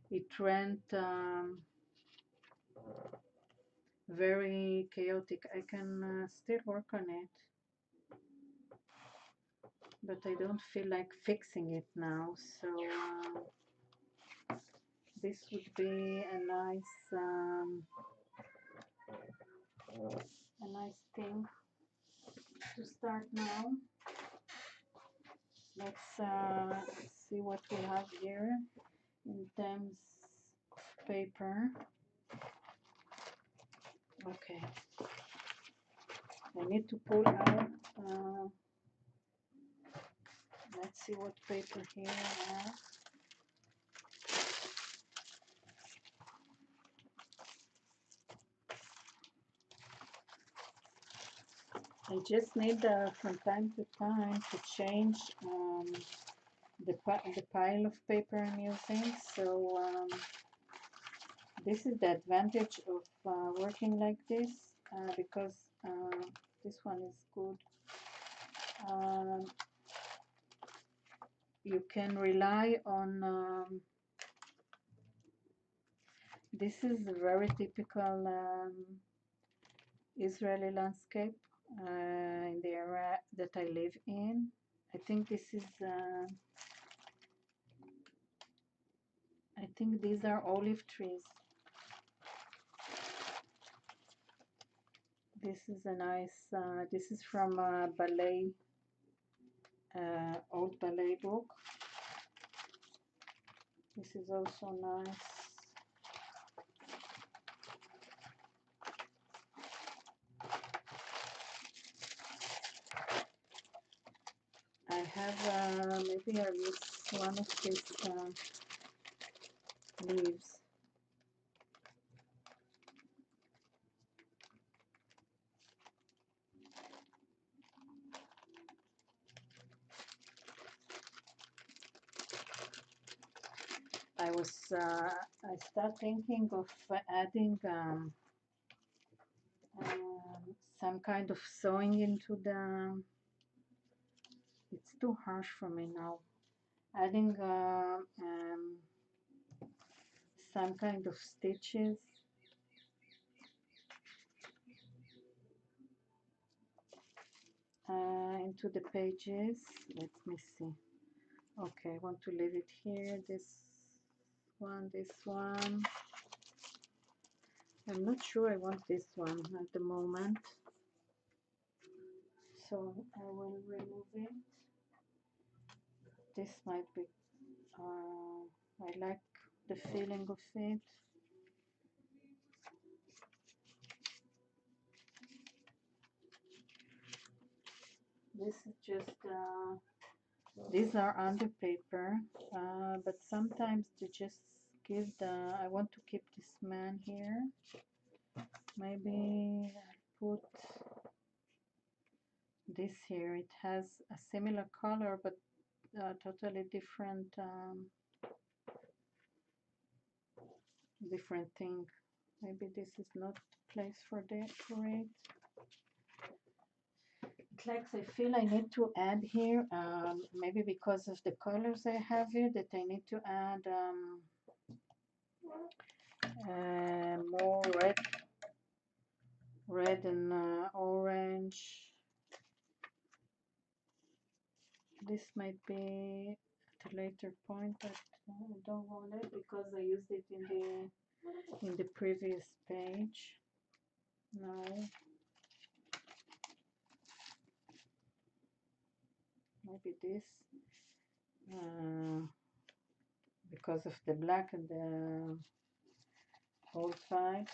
it went very chaotic. I can still work on it, but I don't feel like fixing it now. So this would be a nice thing to start now. Let's see what we have here in terms of paper. Okay, I need to pull out. Let's see what paper here I have. I just need from time to time to change the pile of paper I'm using. So this is the advantage of working like this, because this one is good. You can rely on this is a very typical Israeli landscape in the area that I live in. I think this is I think these are olive trees. This is a nice, this is from a ballet, old ballet book. This is also nice. I have, maybe I missed one of these leaves. I start thinking of adding some kind of sewing into the, it's too harsh for me now, adding some kind of stitches into the pages. Let me see. Okay, I want to leave it here, this one. I'm not sure I want this one at the moment, so I will remove it. This might be, I like the feeling of it. This is just, these are under paper, but sometimes they just give the, I want to keep this man here. Maybe I'll put this here. It has a similar color, but totally different different thing. Maybe this is not place for it. Like I feel I need to add here, maybe because of the colors I have here, that I need to add more red and orange. This might be at a later point, but I don't want it because I used it in the previous page. No. Maybe this, because of the black and the old vibes.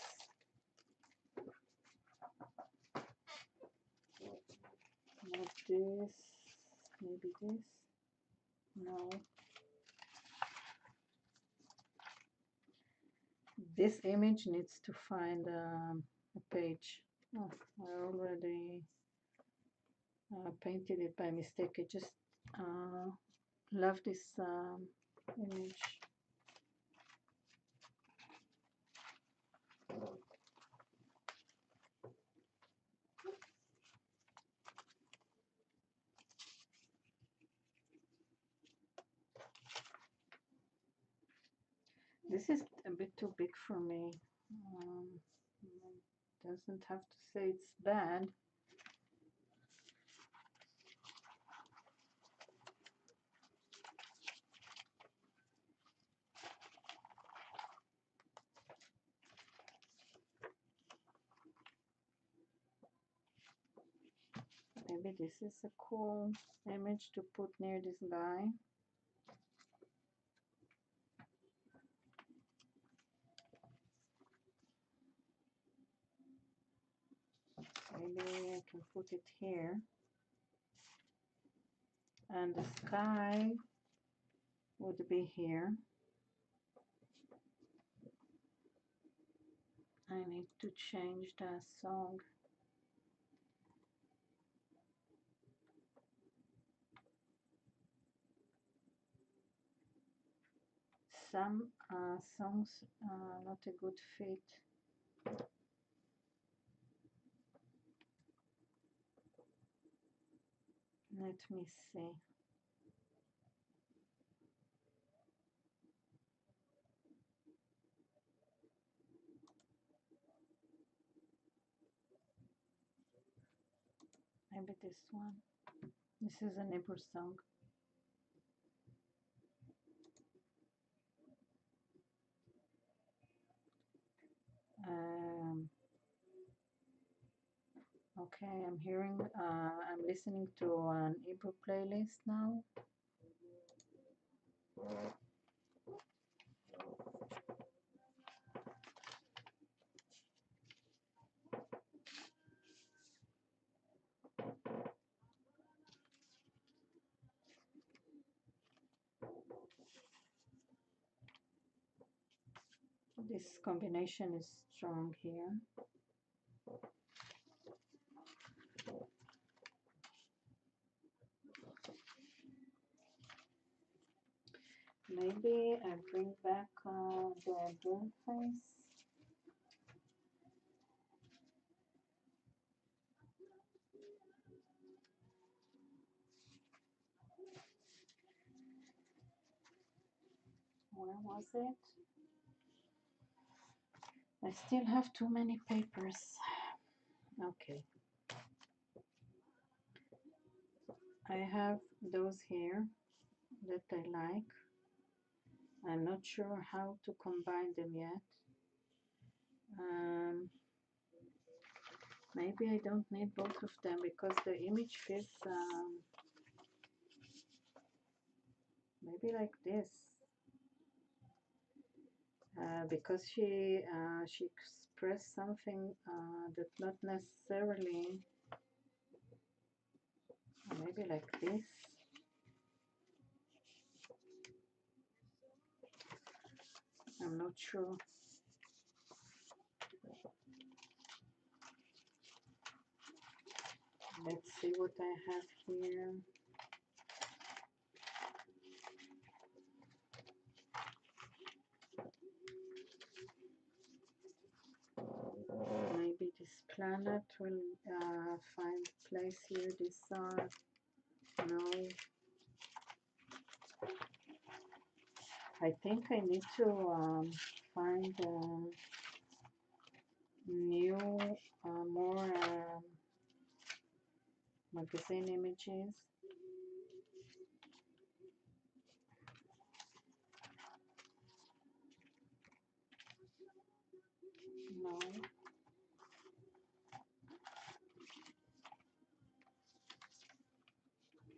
Not this, maybe this. No. This image needs to find a page. Oh, I already painted it by mistake. I just love this image. This is a bit too big for me. Doesn't have to say it's bad. Maybe this is a cool image to put near this guy. Maybe I can put it here. And the sky would be here. I need to change the song. Some songs not a good fit. Let me see. Maybe this one. This is a neighbor song. Okay, I'm hearing, I'm listening to an Hebrew playlist now. This combination is strong here. Maybe I bring back the girl face. Where was it? I still have too many papers. Okay. I have those here that I like. I'm not sure how to combine them yet. Maybe I don't need both of them because the image fits maybe like this. Because she expressed something that not necessarily, maybe like this. I'm not sure. Let's see what I have here. Maybe this planet will find place here. This no. I think I need to find new, more magazine images. No.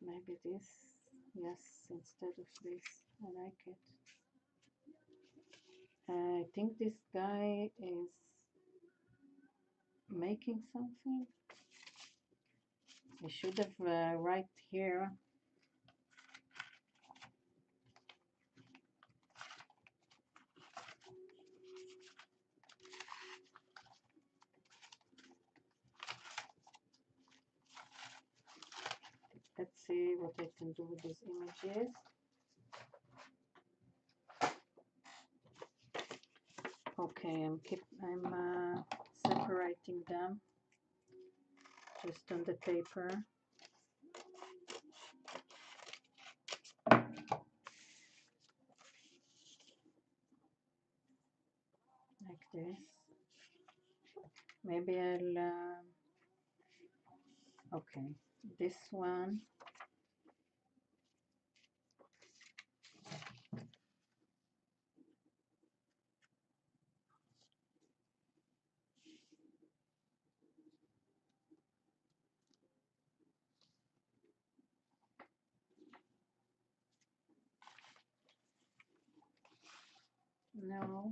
Maybe this. Yes, instead of this. I like it. I think this guy is making something. I should have right here. Let's see what I can do with these images. Okay, I'm separating them just on the paper. Like this. Maybe I'll, okay, this one. No,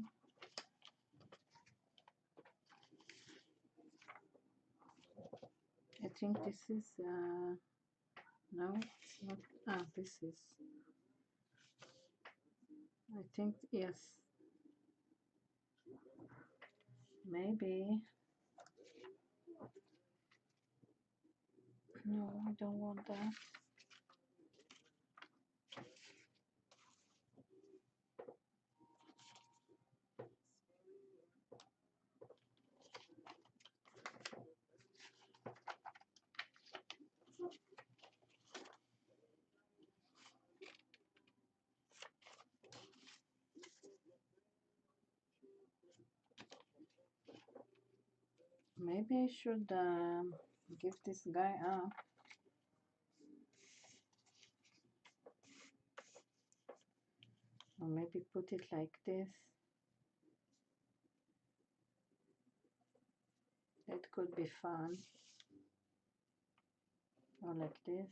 I think this is, no, it's not, this is, I think, yes, maybe, no, I don't want that. Maybe I should give this guy up. Or maybe put it like this. That could be fun. Or like this.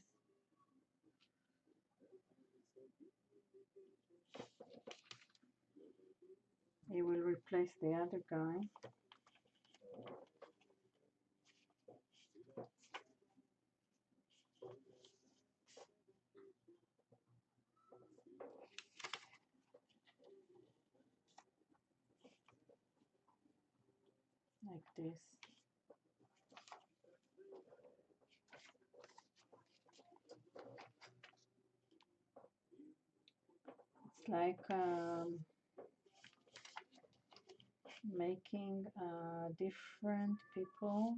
He will replace the other guy. Like this. It's like making different people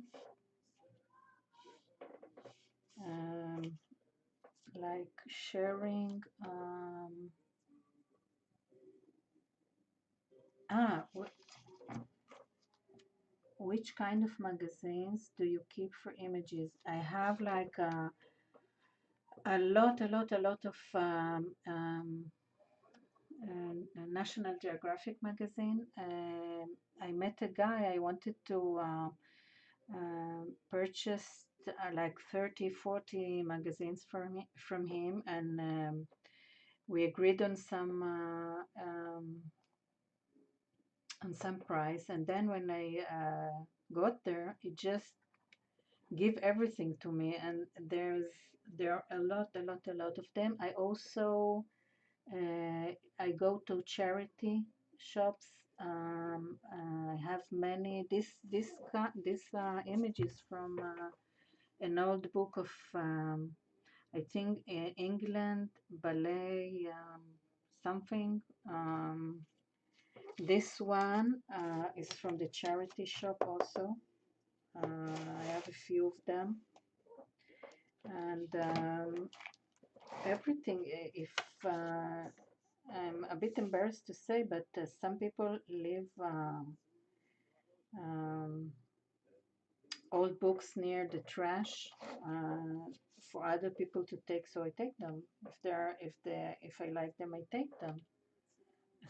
like sharing which kind of magazines do you keep for images? I have like a lot of National Geographic magazine. I met a guy, I wanted to purchase like 30, 40 magazines from him, and we agreed on some price, and then when I got there, it just give everything to me, and there are a lot of them. I also I go to charity shops. I have many this images from an old book of I think England ballet something. This one is from the charity shop also. I have a few of them, and everything. If I'm a bit embarrassed to say, but some people leave um, old books near the trash for other people to take. So I take them. If I like them, I take them.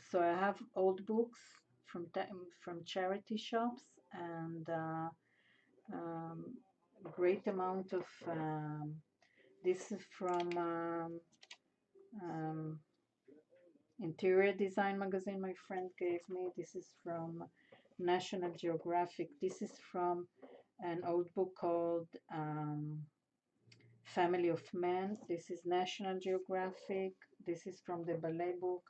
So I have old books from charity shops, and great amount of this is from um, interior design magazine my friend gave me. This is from National Geographic. This is from an old book called Family of Men. This is National Geographic. This is from the ballet book.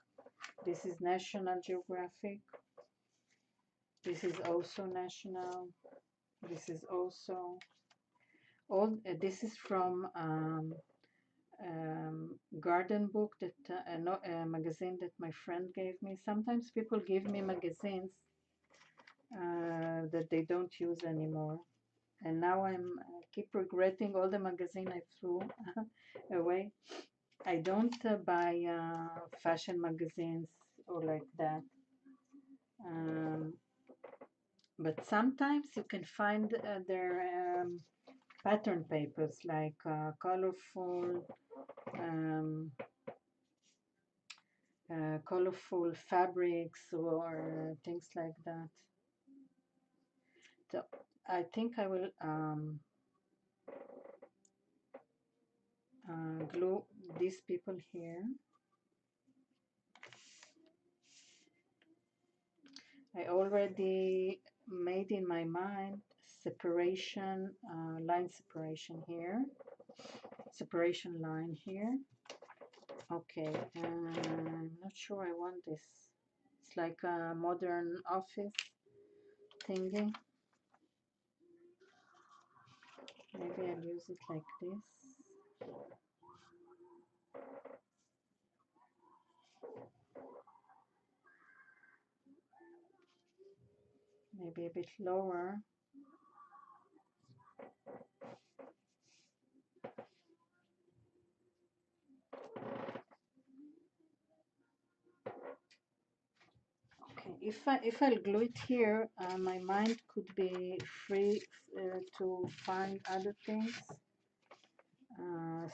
This is National Geographic. This is also National. This is also all. This is from garden book that a magazine that my friend gave me. Sometimes people give me magazines that they don't use anymore, and now I'm keep regretting all the magazine I threw away. I don't buy fashion magazines or like that, But sometimes you can find their pattern papers like colorful um, colorful fabrics or things like that. So I think I will glue these people here. I already made in my mind separation, line separation here, separation line here. Okay, I'm not sure I want this. It's like a modern office thingy. Maybe I'll use it like this. Maybe a bit lower. Okay, if I'll glue it here, my mind could be free to find other things.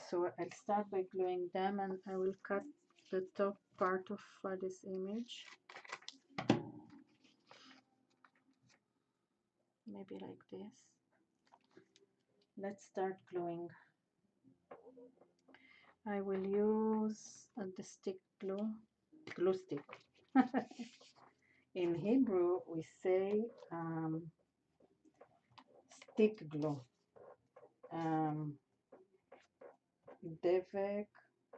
So I'll start by gluing them, and I will cut the top part of this image. Maybe like this. Let's start gluing. I will use the stick glue stick. In Hebrew, we say stick glue. Devek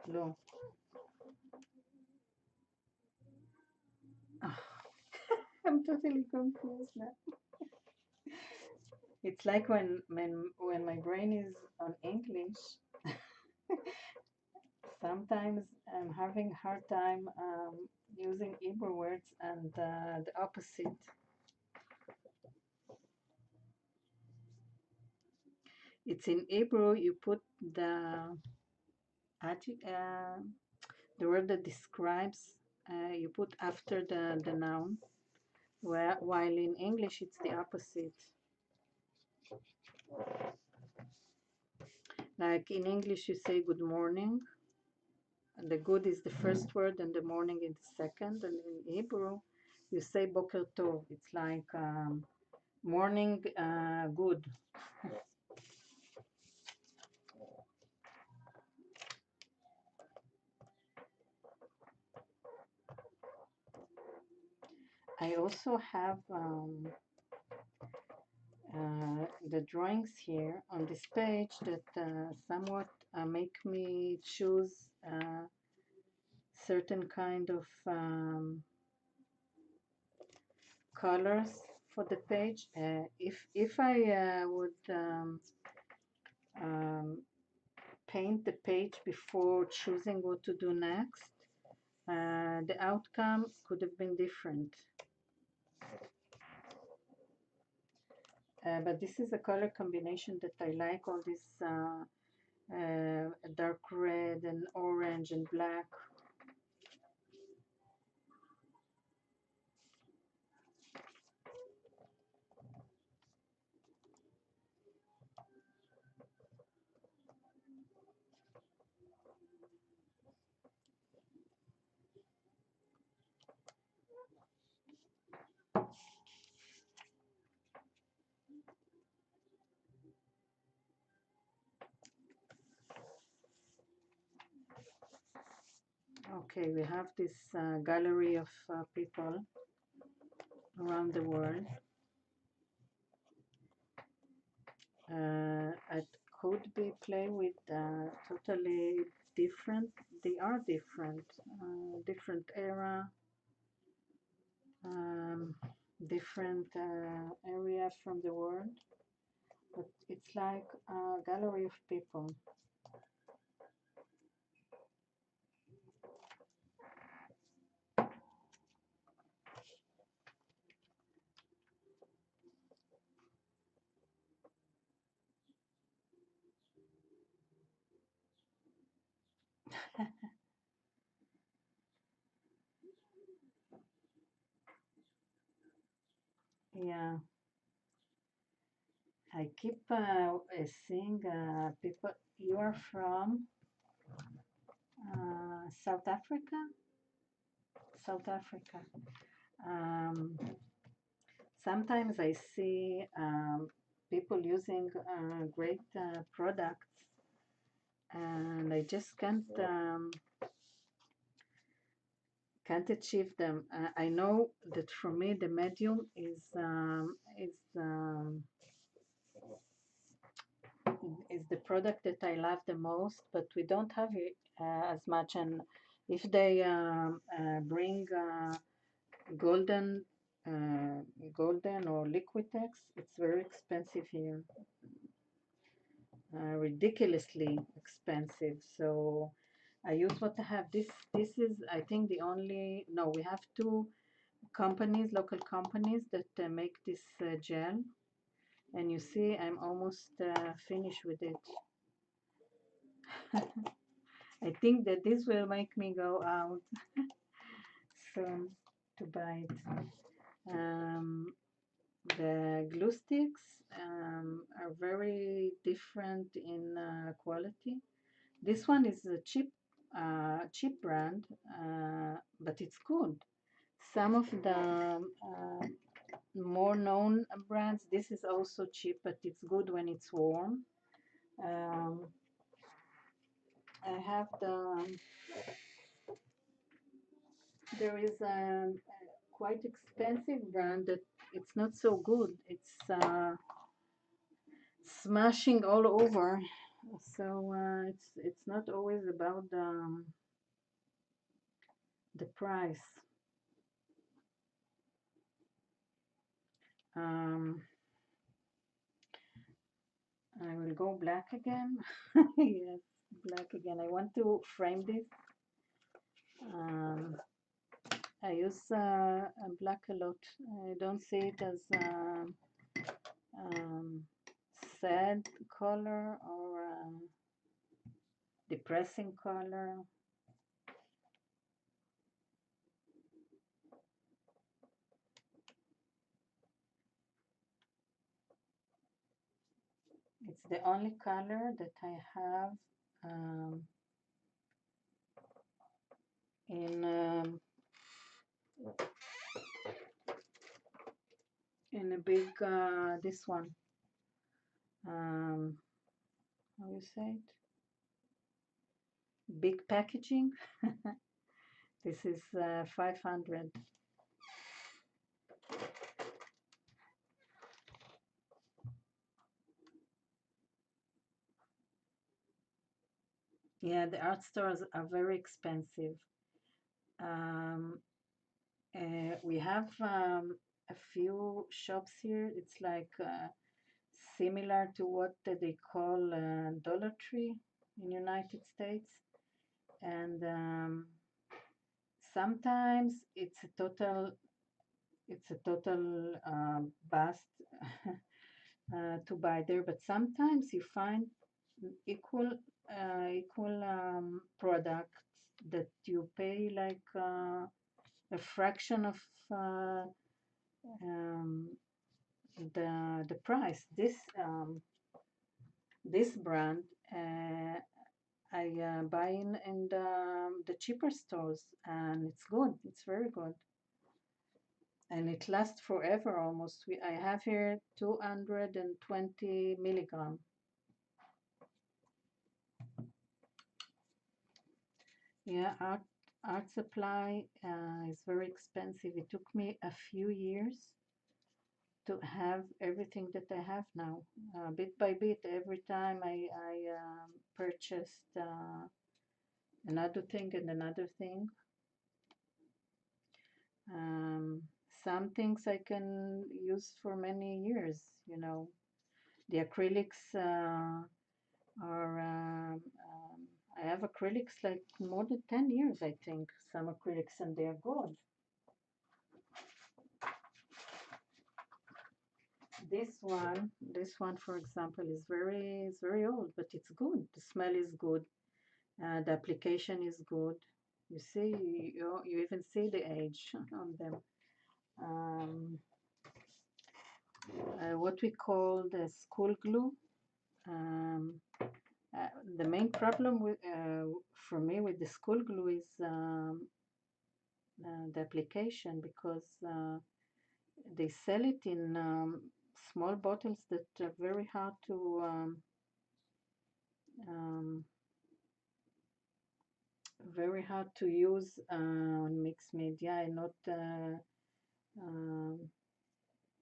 glue. I'm totally confused now. It's like when my brain is on English, sometimes I'm having a hard time using Hebrew words and the opposite. It's in Hebrew, you put the word that describes, you put after the noun, while in English it's the opposite. Like in English you say good morning, and the good is the first word and the morning is the second, and in Hebrew you say boker tov. It's like morning good. I also have the drawings here on this page that somewhat make me choose certain kind of colors for the page. If I would um, paint the page before choosing what to do next, the outcome could have been different. But this is a color combination that I like, all this dark red and orange and black. Okay, we have this gallery of people around the world. It could be play with totally different. They are different, different era, different area from the world. But it's like a gallery of people. Yeah. I keep seeing people. You are from South Africa? South Africa. Um, Sometimes I see people using great products, and I just can't achieve them. I know that for me the medium is the product that I love the most, but we don't have it as much. And if they bring golden uh, golden or Liquitex, it's very expensive here, ridiculously expensive. So I use what I have. This is, I think, the only, no, we have two companies, local companies that make this gel, and you see I'm almost finished with it. I think that this will make me go out soon to buy it. The glue sticks are very different in quality. This one is a cheap brand, but it's good. Some of the more known brands, this is also cheap, but it's good when it's warm. Um, I have there is a quite expensive brand that it's not so good. It's smashing all over. So it's not always about the price. Um, I will go black again. Yes, black again. I want to frame this. Um, I use black a lot. I don't see it as um, sad color or depressing color. It's the only color that I have in a big this one. How you say it? Big packaging. This is 500. Yeah, the art stores are very expensive. Um, we have a few shops here. It's like similar to what they call Dollar Tree in United States, and sometimes it's a total bust to buy there, but sometimes you find equal products that you pay like a fraction of um, the price. This brand I buy in the cheaper stores, and it's good. It's very good, and it lasts forever almost. I have here 220 milligram. Yeah, art supply is very expensive. It took me a few years to have everything that I have now. Bit by bit, every time I purchased another thing and another thing. Um, some things I can use for many years, you know. The acrylics are, I have acrylics like more than 10 years, I think, some acrylics, and they're good. This one, for example, is very old, but it's good. The smell is good. The application is good. You see, you even see the age on them. Um, what we call the school glue. Um, the main problem with for me with the school glue is the application, because they sell it in small bottles that are very hard to um, use on mixed media, and not um,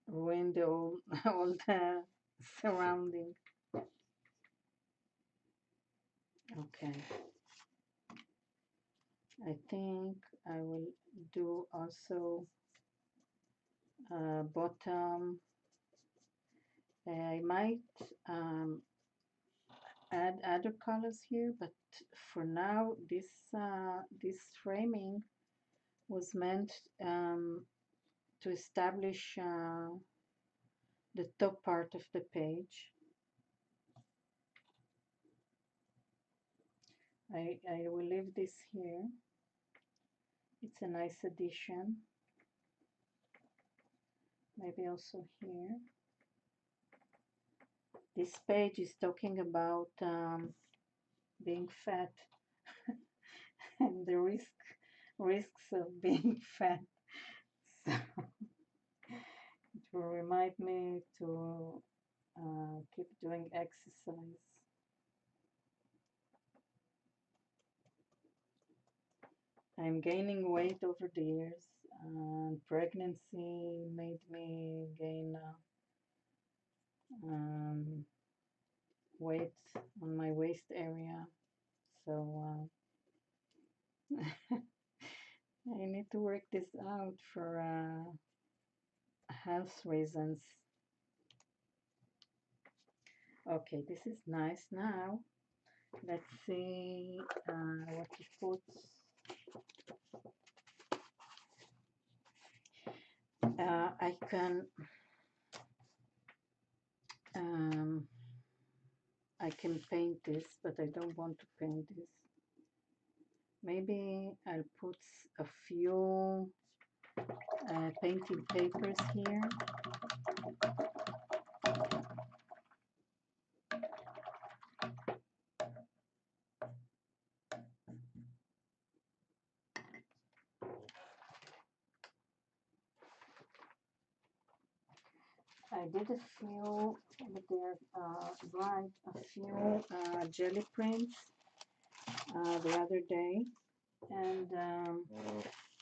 ruin the all, all the surrounding. Okay, I think I will do also bottom. I might add other colors here, but for now this framing was meant to establish the top part of the page. I will leave this here. It's a nice addition. Maybe also here. This page is talking about being fat and the risks of being fat. So it will remind me to keep doing exercise. I'm gaining weight over the years. Pregnancy made me gain weight on my waist area. So I need to work this out for health reasons. Okay, this is nice. Now let's see what to put. I can paint this, but I don't want to paint this. Maybe I'll put a few painting papers here. I did a few with their bright, a few jelly prints the other day, and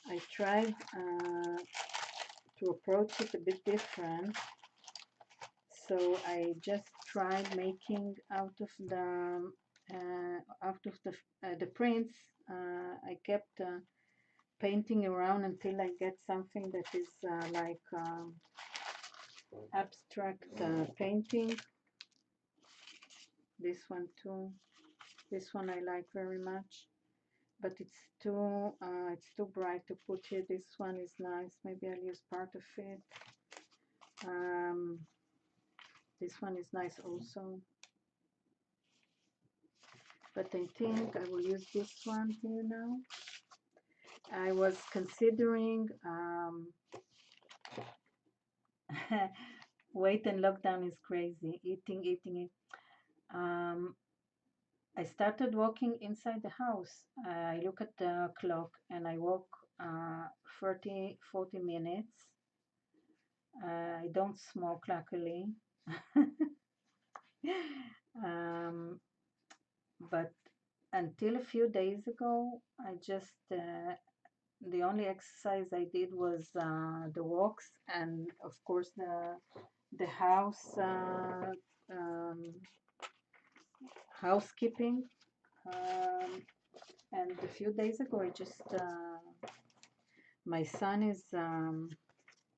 I tried to approach it a bit different. So I just tried making out of the prints. I kept painting around until I get something that is like abstract painting. This one too. This one I like very much, but it's too bright to put here. This one is nice. Maybe I'll use part of it. This one is nice also, but I think I will use this one here now. I was considering weight and lockdown is crazy. Eating. I started walking inside the house. I look at the clock and I walk 40 minutes. I don't smoke, luckily. But until a few days ago, I just the only exercise I did was the walks, and of course the housekeeping. And a few days ago, I just my son is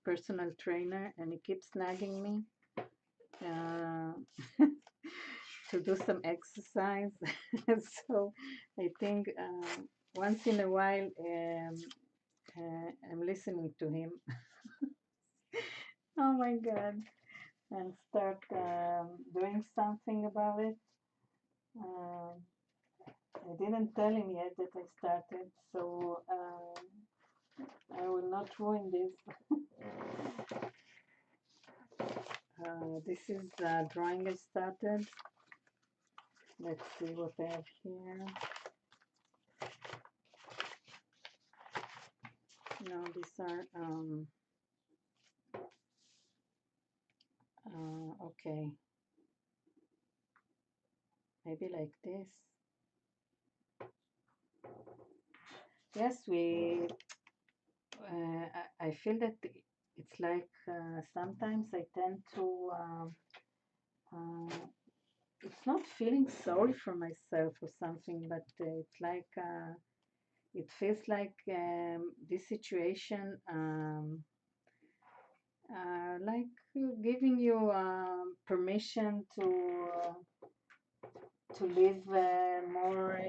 personal trainer, and he keeps nagging me to do some exercise. So I think once in a while I'm listening to him. Oh my God, and start doing something about it. I didn't tell him yet that I started, so I will not ruin this. This is the drawing I started. Let's see what I have here. No, these are okay. Maybe like this. Yes, I feel that it's like sometimes I tend to it's not feeling sorry for myself or something, but it's like it feels like this situation like giving you permission to live more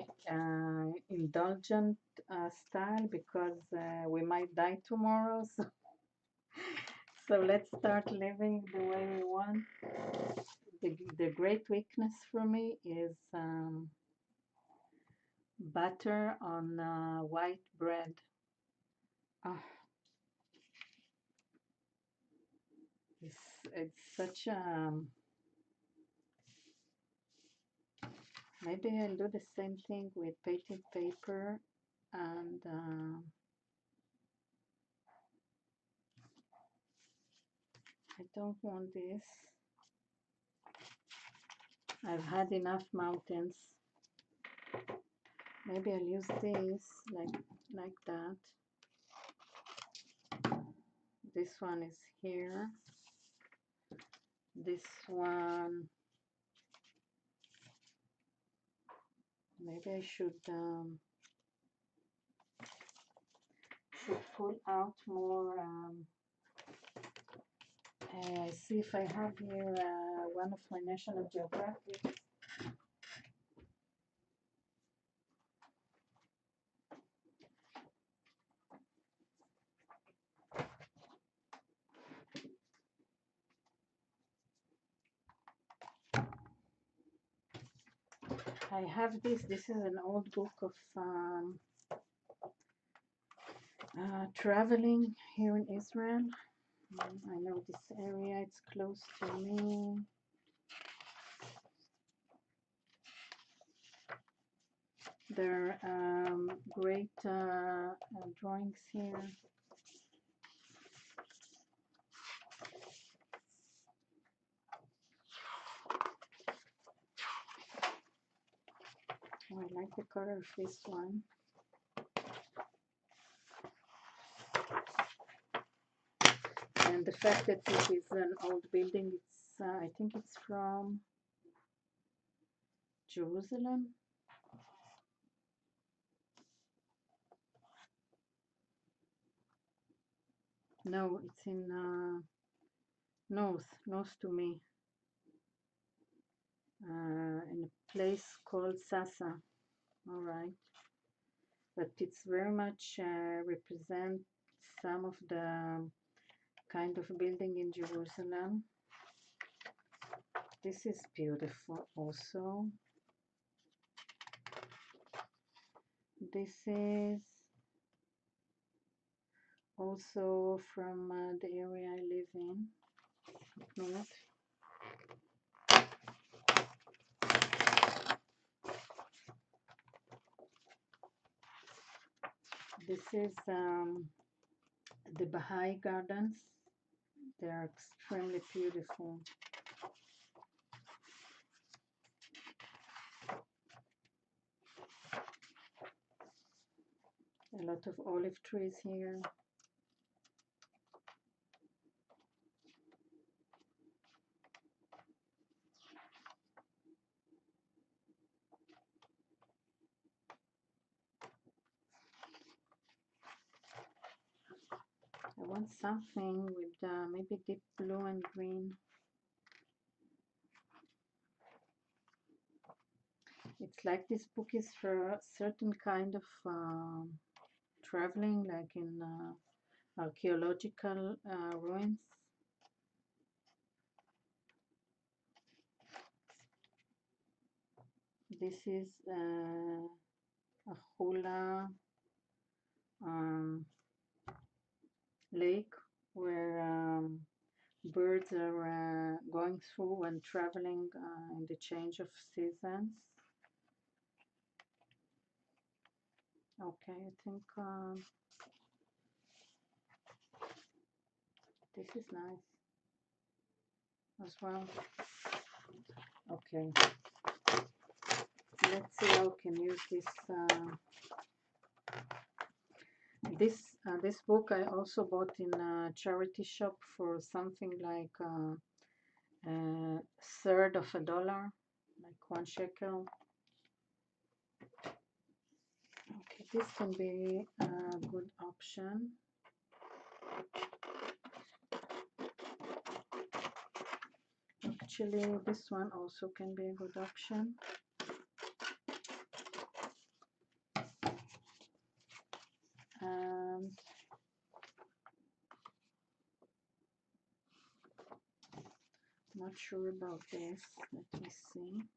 indulgent style, because we might die tomorrow. So let's start living the way we want. The great weakness for me is butter on white bread. Ah, it's such a maybe I'll do the same thing with painted paper, and I don't want this. I've had enough mountains. Maybe I'll use this like that. This one is here. This one, maybe I should pull out more. See if I have here one of my National Geographic. I have this. This is an old book of traveling here in Israel. I know this area. It's close to me. There are great drawings here. Oh, I like the color of this one. And the fact that it is an old building, it's I think it's from Jerusalem. No, it's in north to me, in a place called Sasa. All right, but it's very much represent some of the kind of building in Jerusalem. This is beautiful also. This is also from the area I live in, up north. This is the Baha'i Gardens. They are extremely beautiful. A lot of olive trees here. I want something with maybe deep blue and green. It's like this book is for a certain kind of traveling, like in archaeological ruins. This is a hula lake where birds are going through and traveling in the change of seasons. Okay, I think this is nice as well. Okay, let's see how we can use this. This book I also bought in a charity shop for something like a third of $1, like 1 shekel. Okay, this can be a good option. Actually, this one also can be a good option. And not sure about this. Let me see.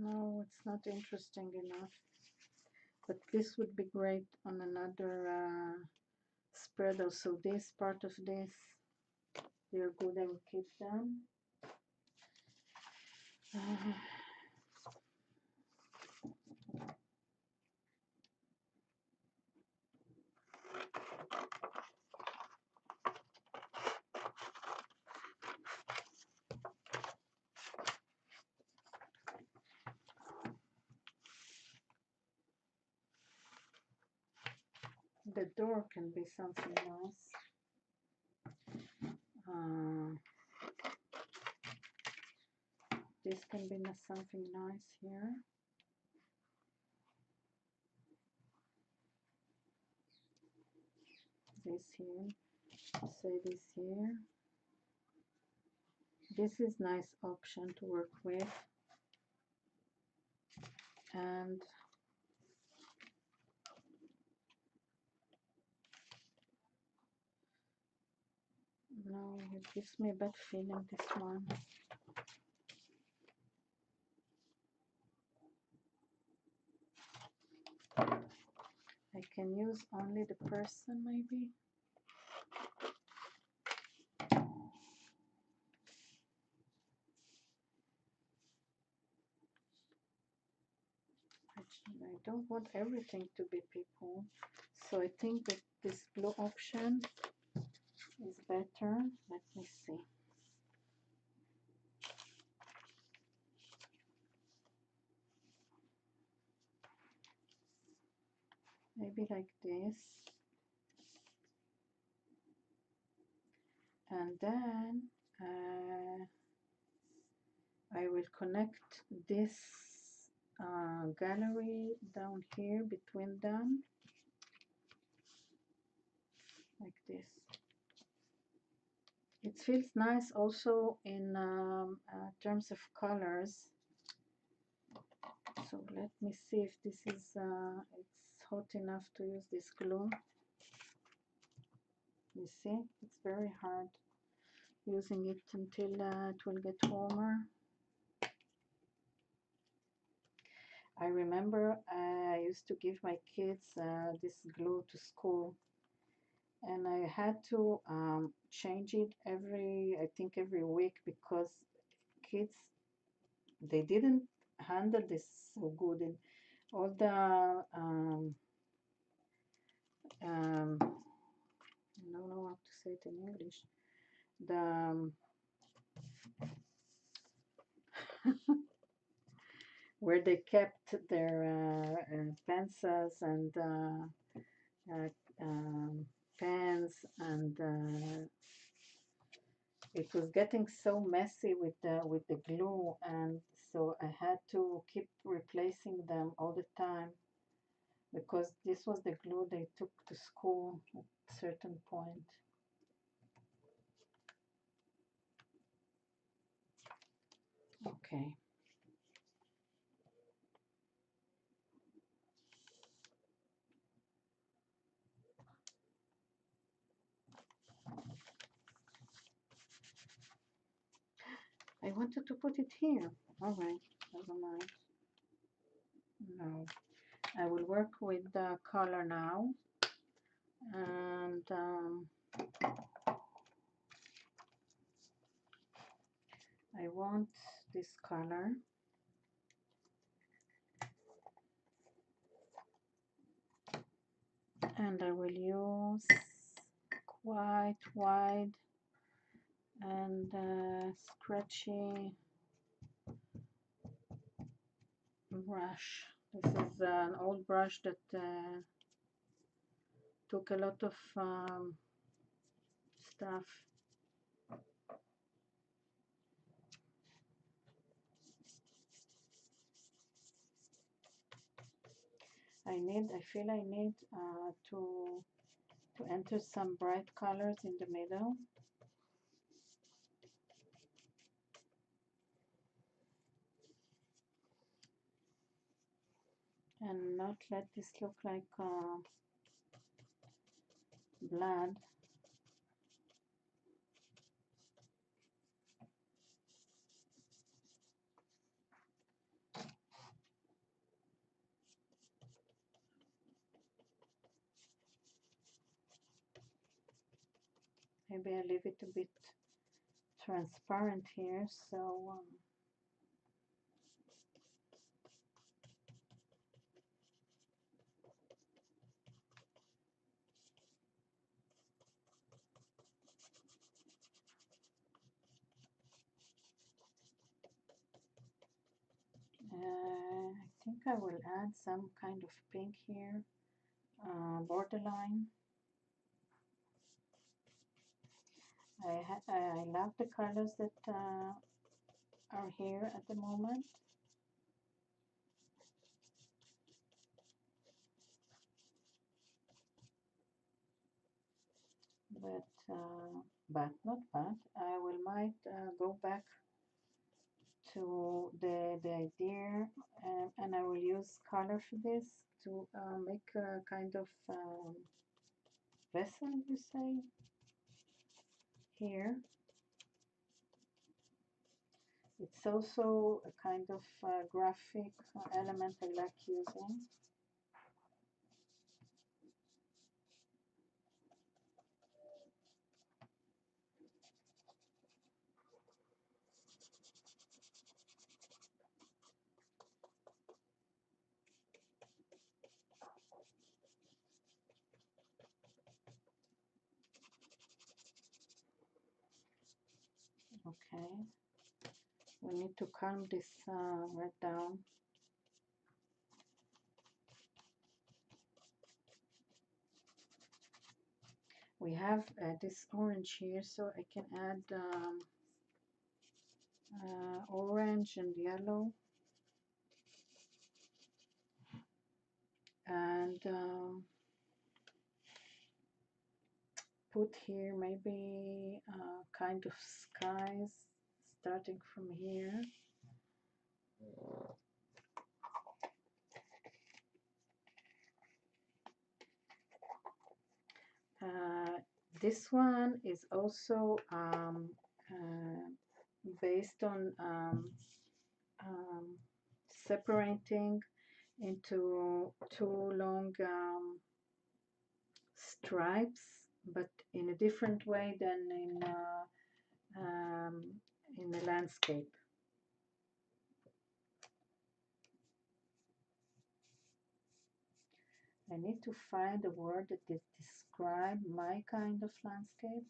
No, it's not interesting enough. But this would be great on another spread. Also, this part of this, they're good. I will keep them. The door can be something nice. This can be something nice here. This here. Say this here. This is nice option to work with. And no, it gives me a bad feeling, this one. I can use only the person, maybe. I don't want everything to be people. So I think that this blue option is better. Let me see. Maybe like this. And then I will connect this gallery down here between them, like this. It feels nice also in terms of colors. So let me see if this is it's hot enough to use this glue. You see, it's very hard using it until it will get warmer. I remember I used to give my kids this glue to school, and I had to change it I think every week, because kids, they didn't handle this so good, and all the I don't know how to say it in English. The where they kept their pencils and pens, and it was getting so messy with the glue, and so I had to keep replacing them all the time, because this was the glue they took to school at a certain point. Okay. I wanted to put it here. All right, never mind. No, I will work with the color now, and I want this color, and I will use quite wide and scratchy brush. This is an old brush that took a lot of stuff. I feel I need to enter some bright colors in the middle. And not let this look like blood. Maybe I leave it a bit transparent here, so I think I will add some kind of pink here, borderline. I love the colors that are here at the moment. But not bad. I will might go back to the idea, and I will use color for this to make a kind of vessel, you say, here. It's also a kind of graphic element I like using. Okay, we need to calm this red down. We have this orange here, so I can add orange and yellow, and put here maybe kind of skies starting from here. This one is also based on separating into two long stripes, but in a different way than in the landscape. I need to find a word that describe my kind of landscape,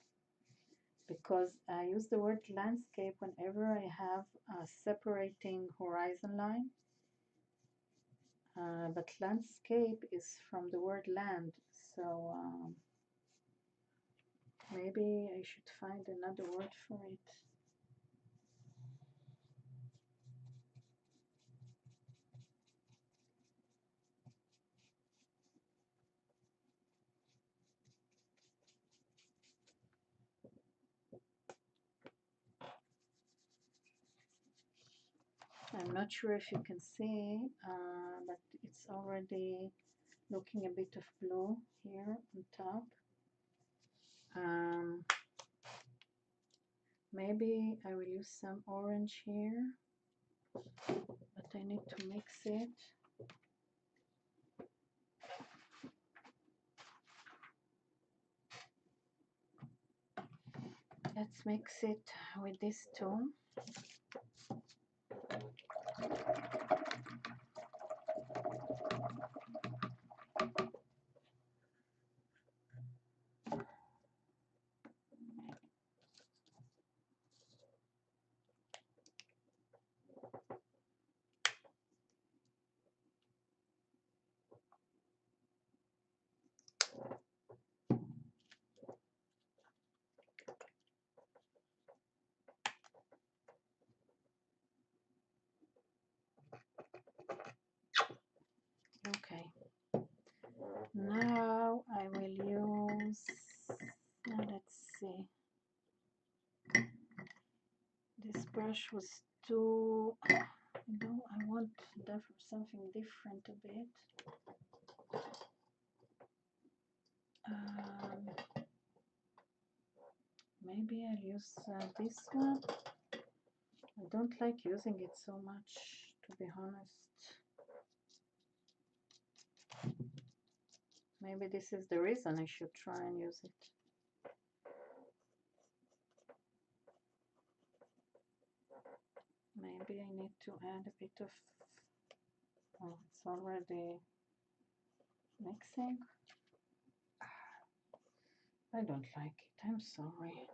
because I use the word landscape whenever I have a separating horizon line. But landscape is from the word land, so maybe I should find another word for it. I'm not sure if you can see, but it's already looking a bit of blue here on top. Maybe I will use some orange here, but I need to mix it. Let's mix it with this too. Okay. Now I will use, let's see, this brush was too, I want something different a bit. Maybe I'll use this one. I don't like using it so much, to be honest. Maybe this is the reason I should try and use it. Maybe I need to add a bit of, oh, it's already mixing. I don't like it, I'm sorry.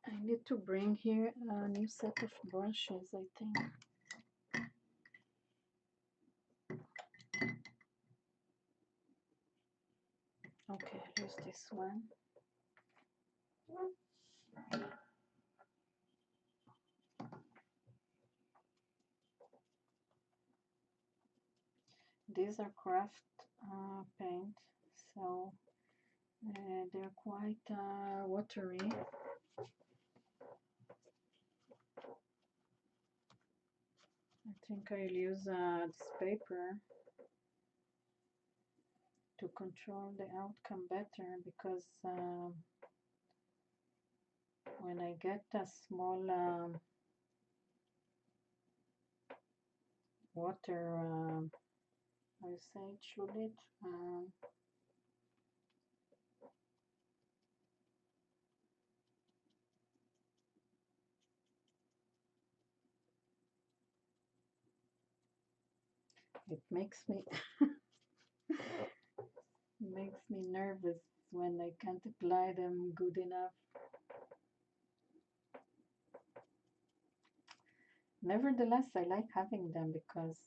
I need to bring here a new set of brushes, I think. Okay, I'll use this one. These are craft paint, so they're quite watery. I think I'll use this paper to control the outcome better, because when I get a small water, how you say it, fluid, it makes me nervous when I can't apply them good enough. Nevertheless, I like having them because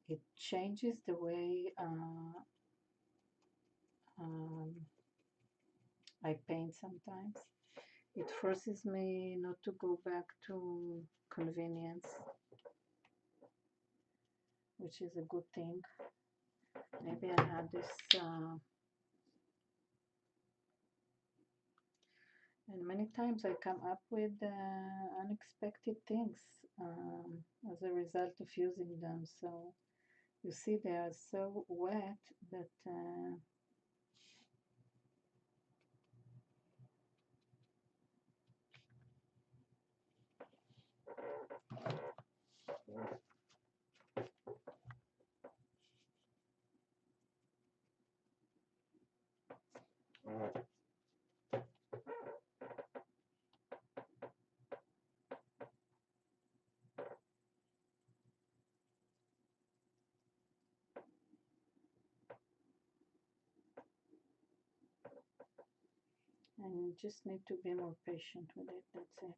it changes the way I paint sometimes. It forces me not to go back to convenience, which is a good thing. Maybe I had this, and many times I come up with unexpected things as a result of using them. So you see, they are so wet that and you just need to be more patient with it. That's it.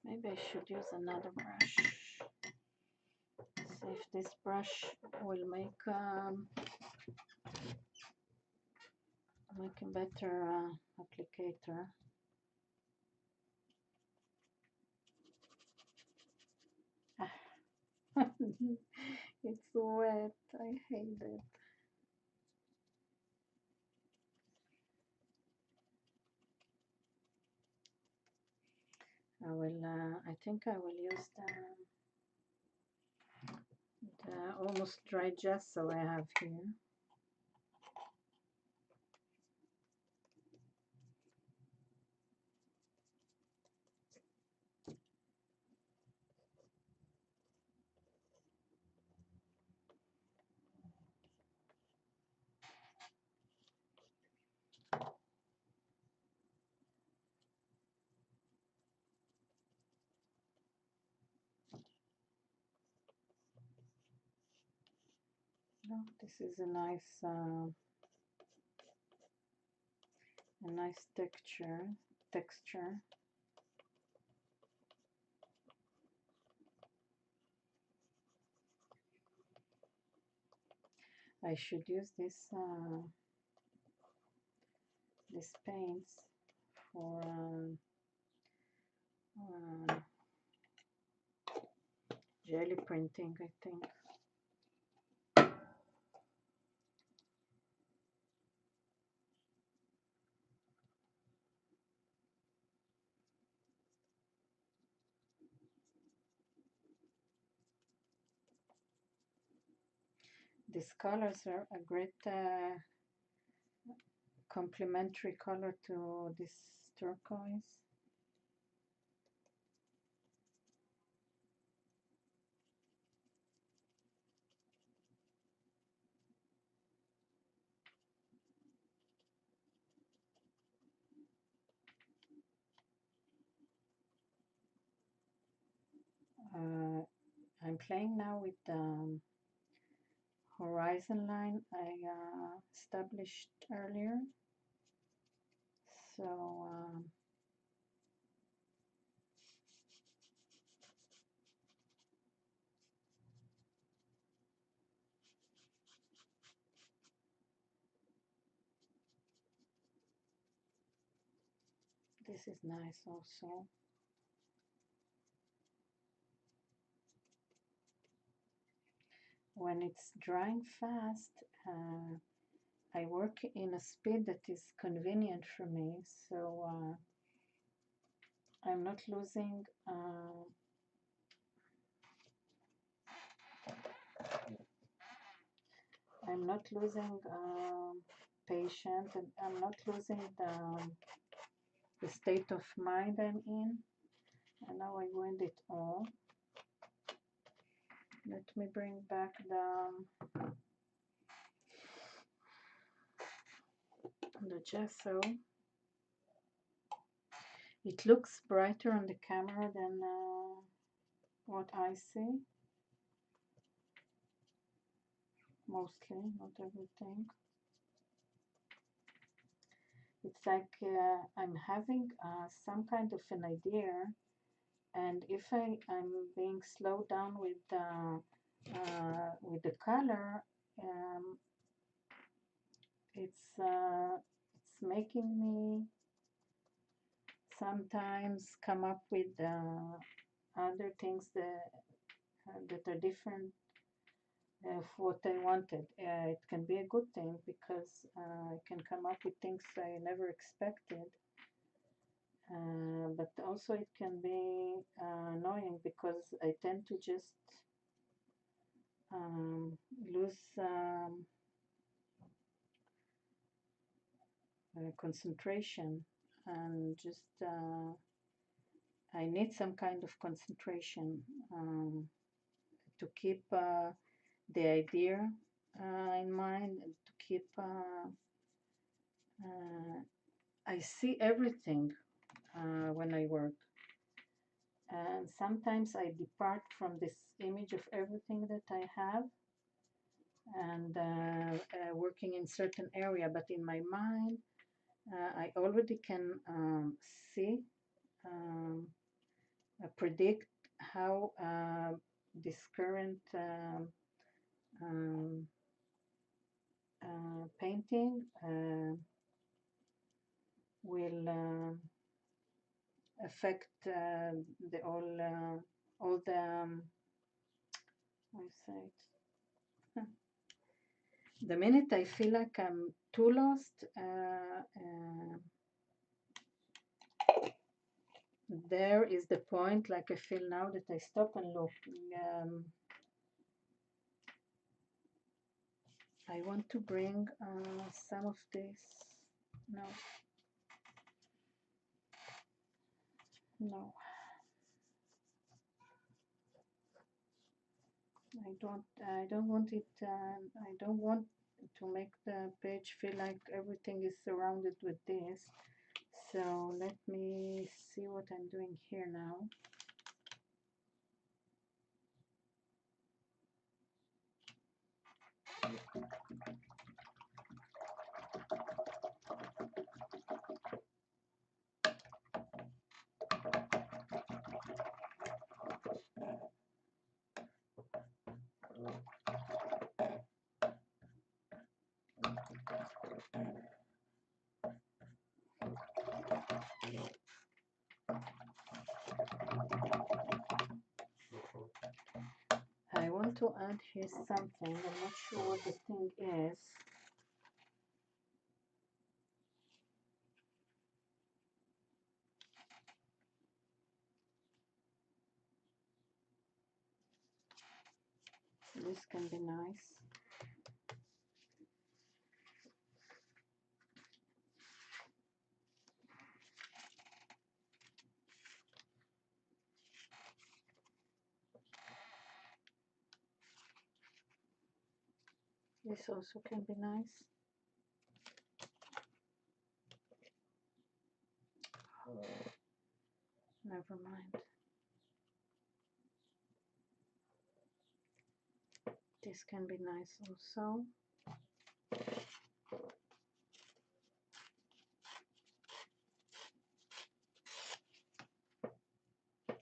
Maybe I should use another brush. See if this brush will make a better applicator. It's wet. I hate it. I think I will use the almost dry gesso I have here. Oh, this is a nice texture. I should use this paints for jelly printing, I think. These colors are a great complementary color to this turquoise. I'm playing now with the horizon line I established earlier. So this is nice also. When it's drying fast, I work in a speed that is convenient for me, so I'm not losing patience, and I'm not losing the state of mind I'm in. And now I wind it all. Let me bring back the gesso. It looks brighter on the camera than what I see. Mostly, not everything. It's like I'm having some kind of an idea, and if I'm being slowed down with the color, um, it's making me sometimes come up with other things that are different of what I wanted. It can be a good thing because I can come up with things I never expected. But also it can be annoying because I tend to just lose concentration, and just I need some kind of concentration to keep the idea in mind, and to keep I see everything when I work. And sometimes I depart from this image of everything that I have, and working in certain area, but in my mind I already can see, um, predict how this current um, painting will affect the all the I say it. The minute I feel like I'm too lost, there is the point, like I feel now, that I stop and look. I want to bring some of this. No, no, I don't want it. I don't want to make the page feel like everything is surrounded with this. So let me see what I'm doing here now. I want to add here something. I'm not sure what the thing is. This can be nice. This also can be nice. Never mind. This can be nice also.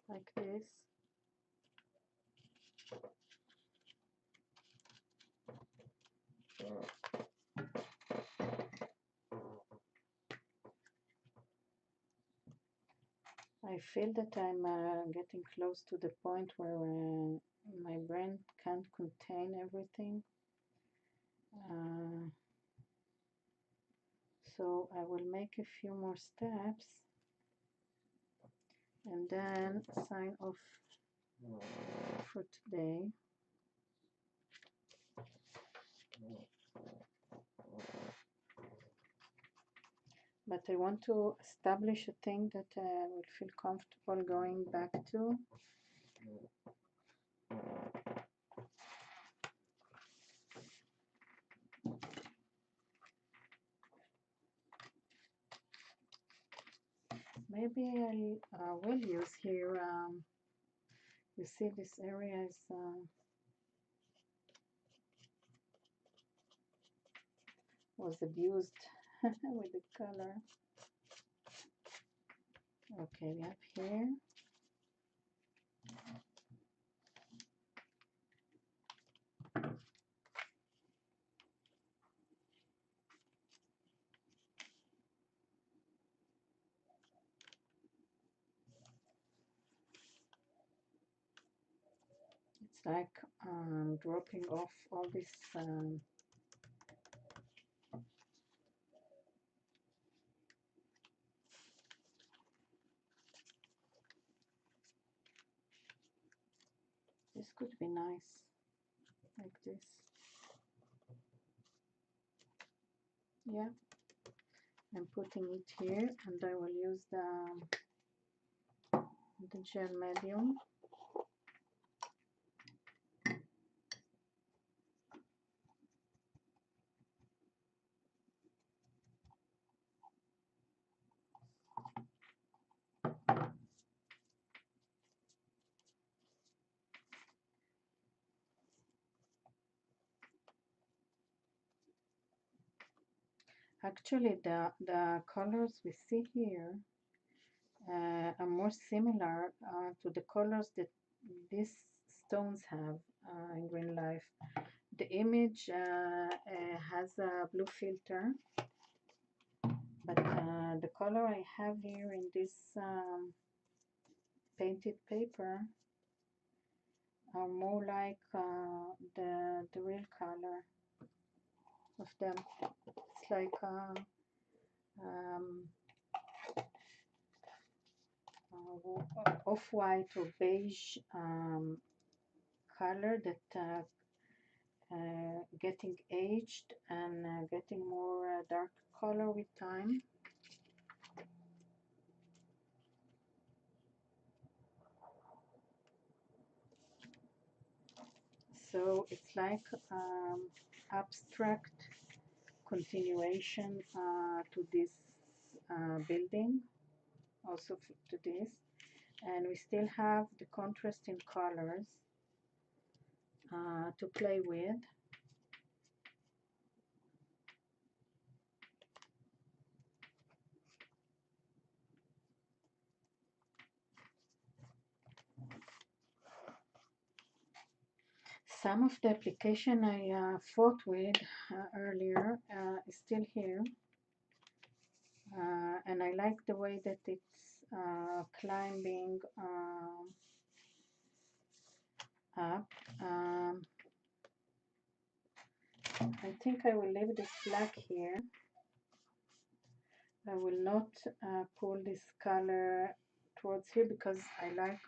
Like this. I feel that I'm getting close to the point where my brain can't contain everything. So I will make a few more steps and then sign off for today. But I want to establish a thing that I will feel comfortable going back to. Maybe I will use here, you see this area is was abused with the color. Okay, we have here. It's like dropping off all this this could be nice, like this. Yeah, I'm putting it here, and I will use the gel medium. Actually, the colors we see here are more similar to the colors that these stones have in Green Life. The image has a blue filter, but the color I have here in this painted paper are more like the real color of them. It's like um, off-white or beige color that getting aged and getting more dark color with time. So it's like abstract continuation to this building, also to this, and we still have the contrast in colors to play with. Some of the application I fought with earlier is still here, and I like the way that it's climbing up. I think I will leave this black here. I will not pull this color towards here because I like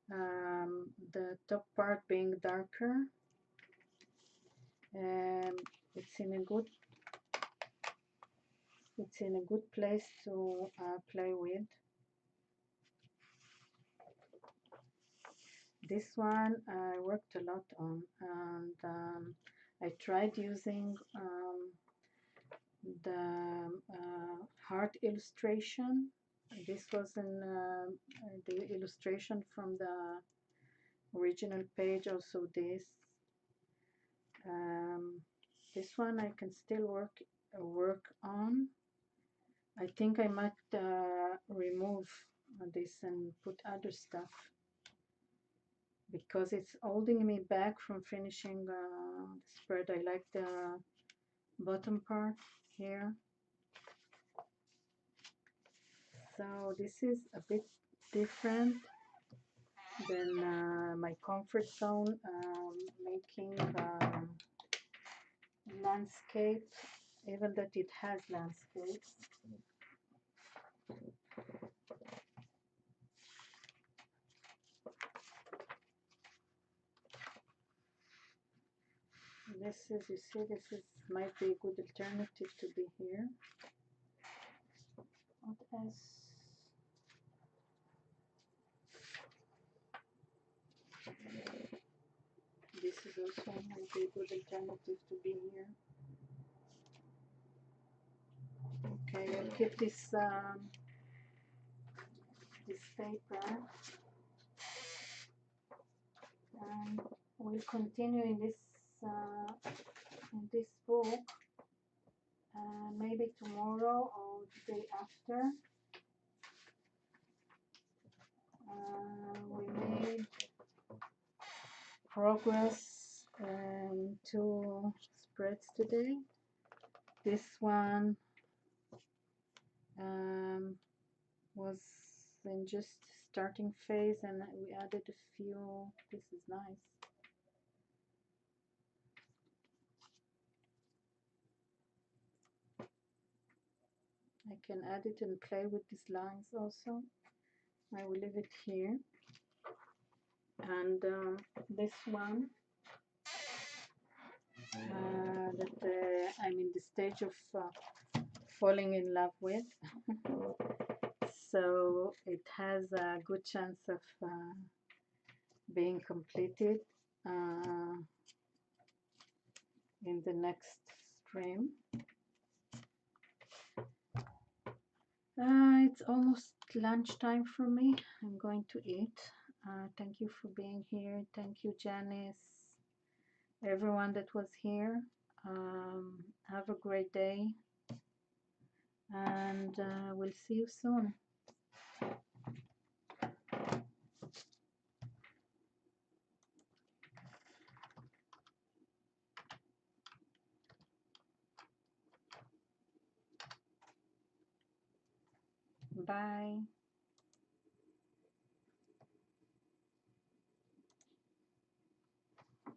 the top part being darker. It's in a good place to play with. This one I worked a lot on, and I tried using the heart illustration. This was the illustration from the original page. Also this one I can still work on. I think I might remove this and put other stuff because it's holding me back from finishing the spread. I like the bottom part here. So this is a bit different than my comfort zone, making landscape, even that it has landscapes. This is, you see, this is might be a good alternative to be here. What else? This is also might be a good alternative to be here. Okay, I'll keep this paper, and we'll continue in this book maybe tomorrow or the day after. We made progress in 2 spreads today. This one was in just starting phase, and we added a few. This is nice. I can add it and play with these lines also. I will leave it here. And this one that I'm in the stage of falling in love with. So it has a good chance of being completed in the next stream. It's almost lunchtime for me. I'm going to eat. Thank you for being here. Thank you, Janice, everyone that was here. Have a great day, and we'll see you soon. Bye.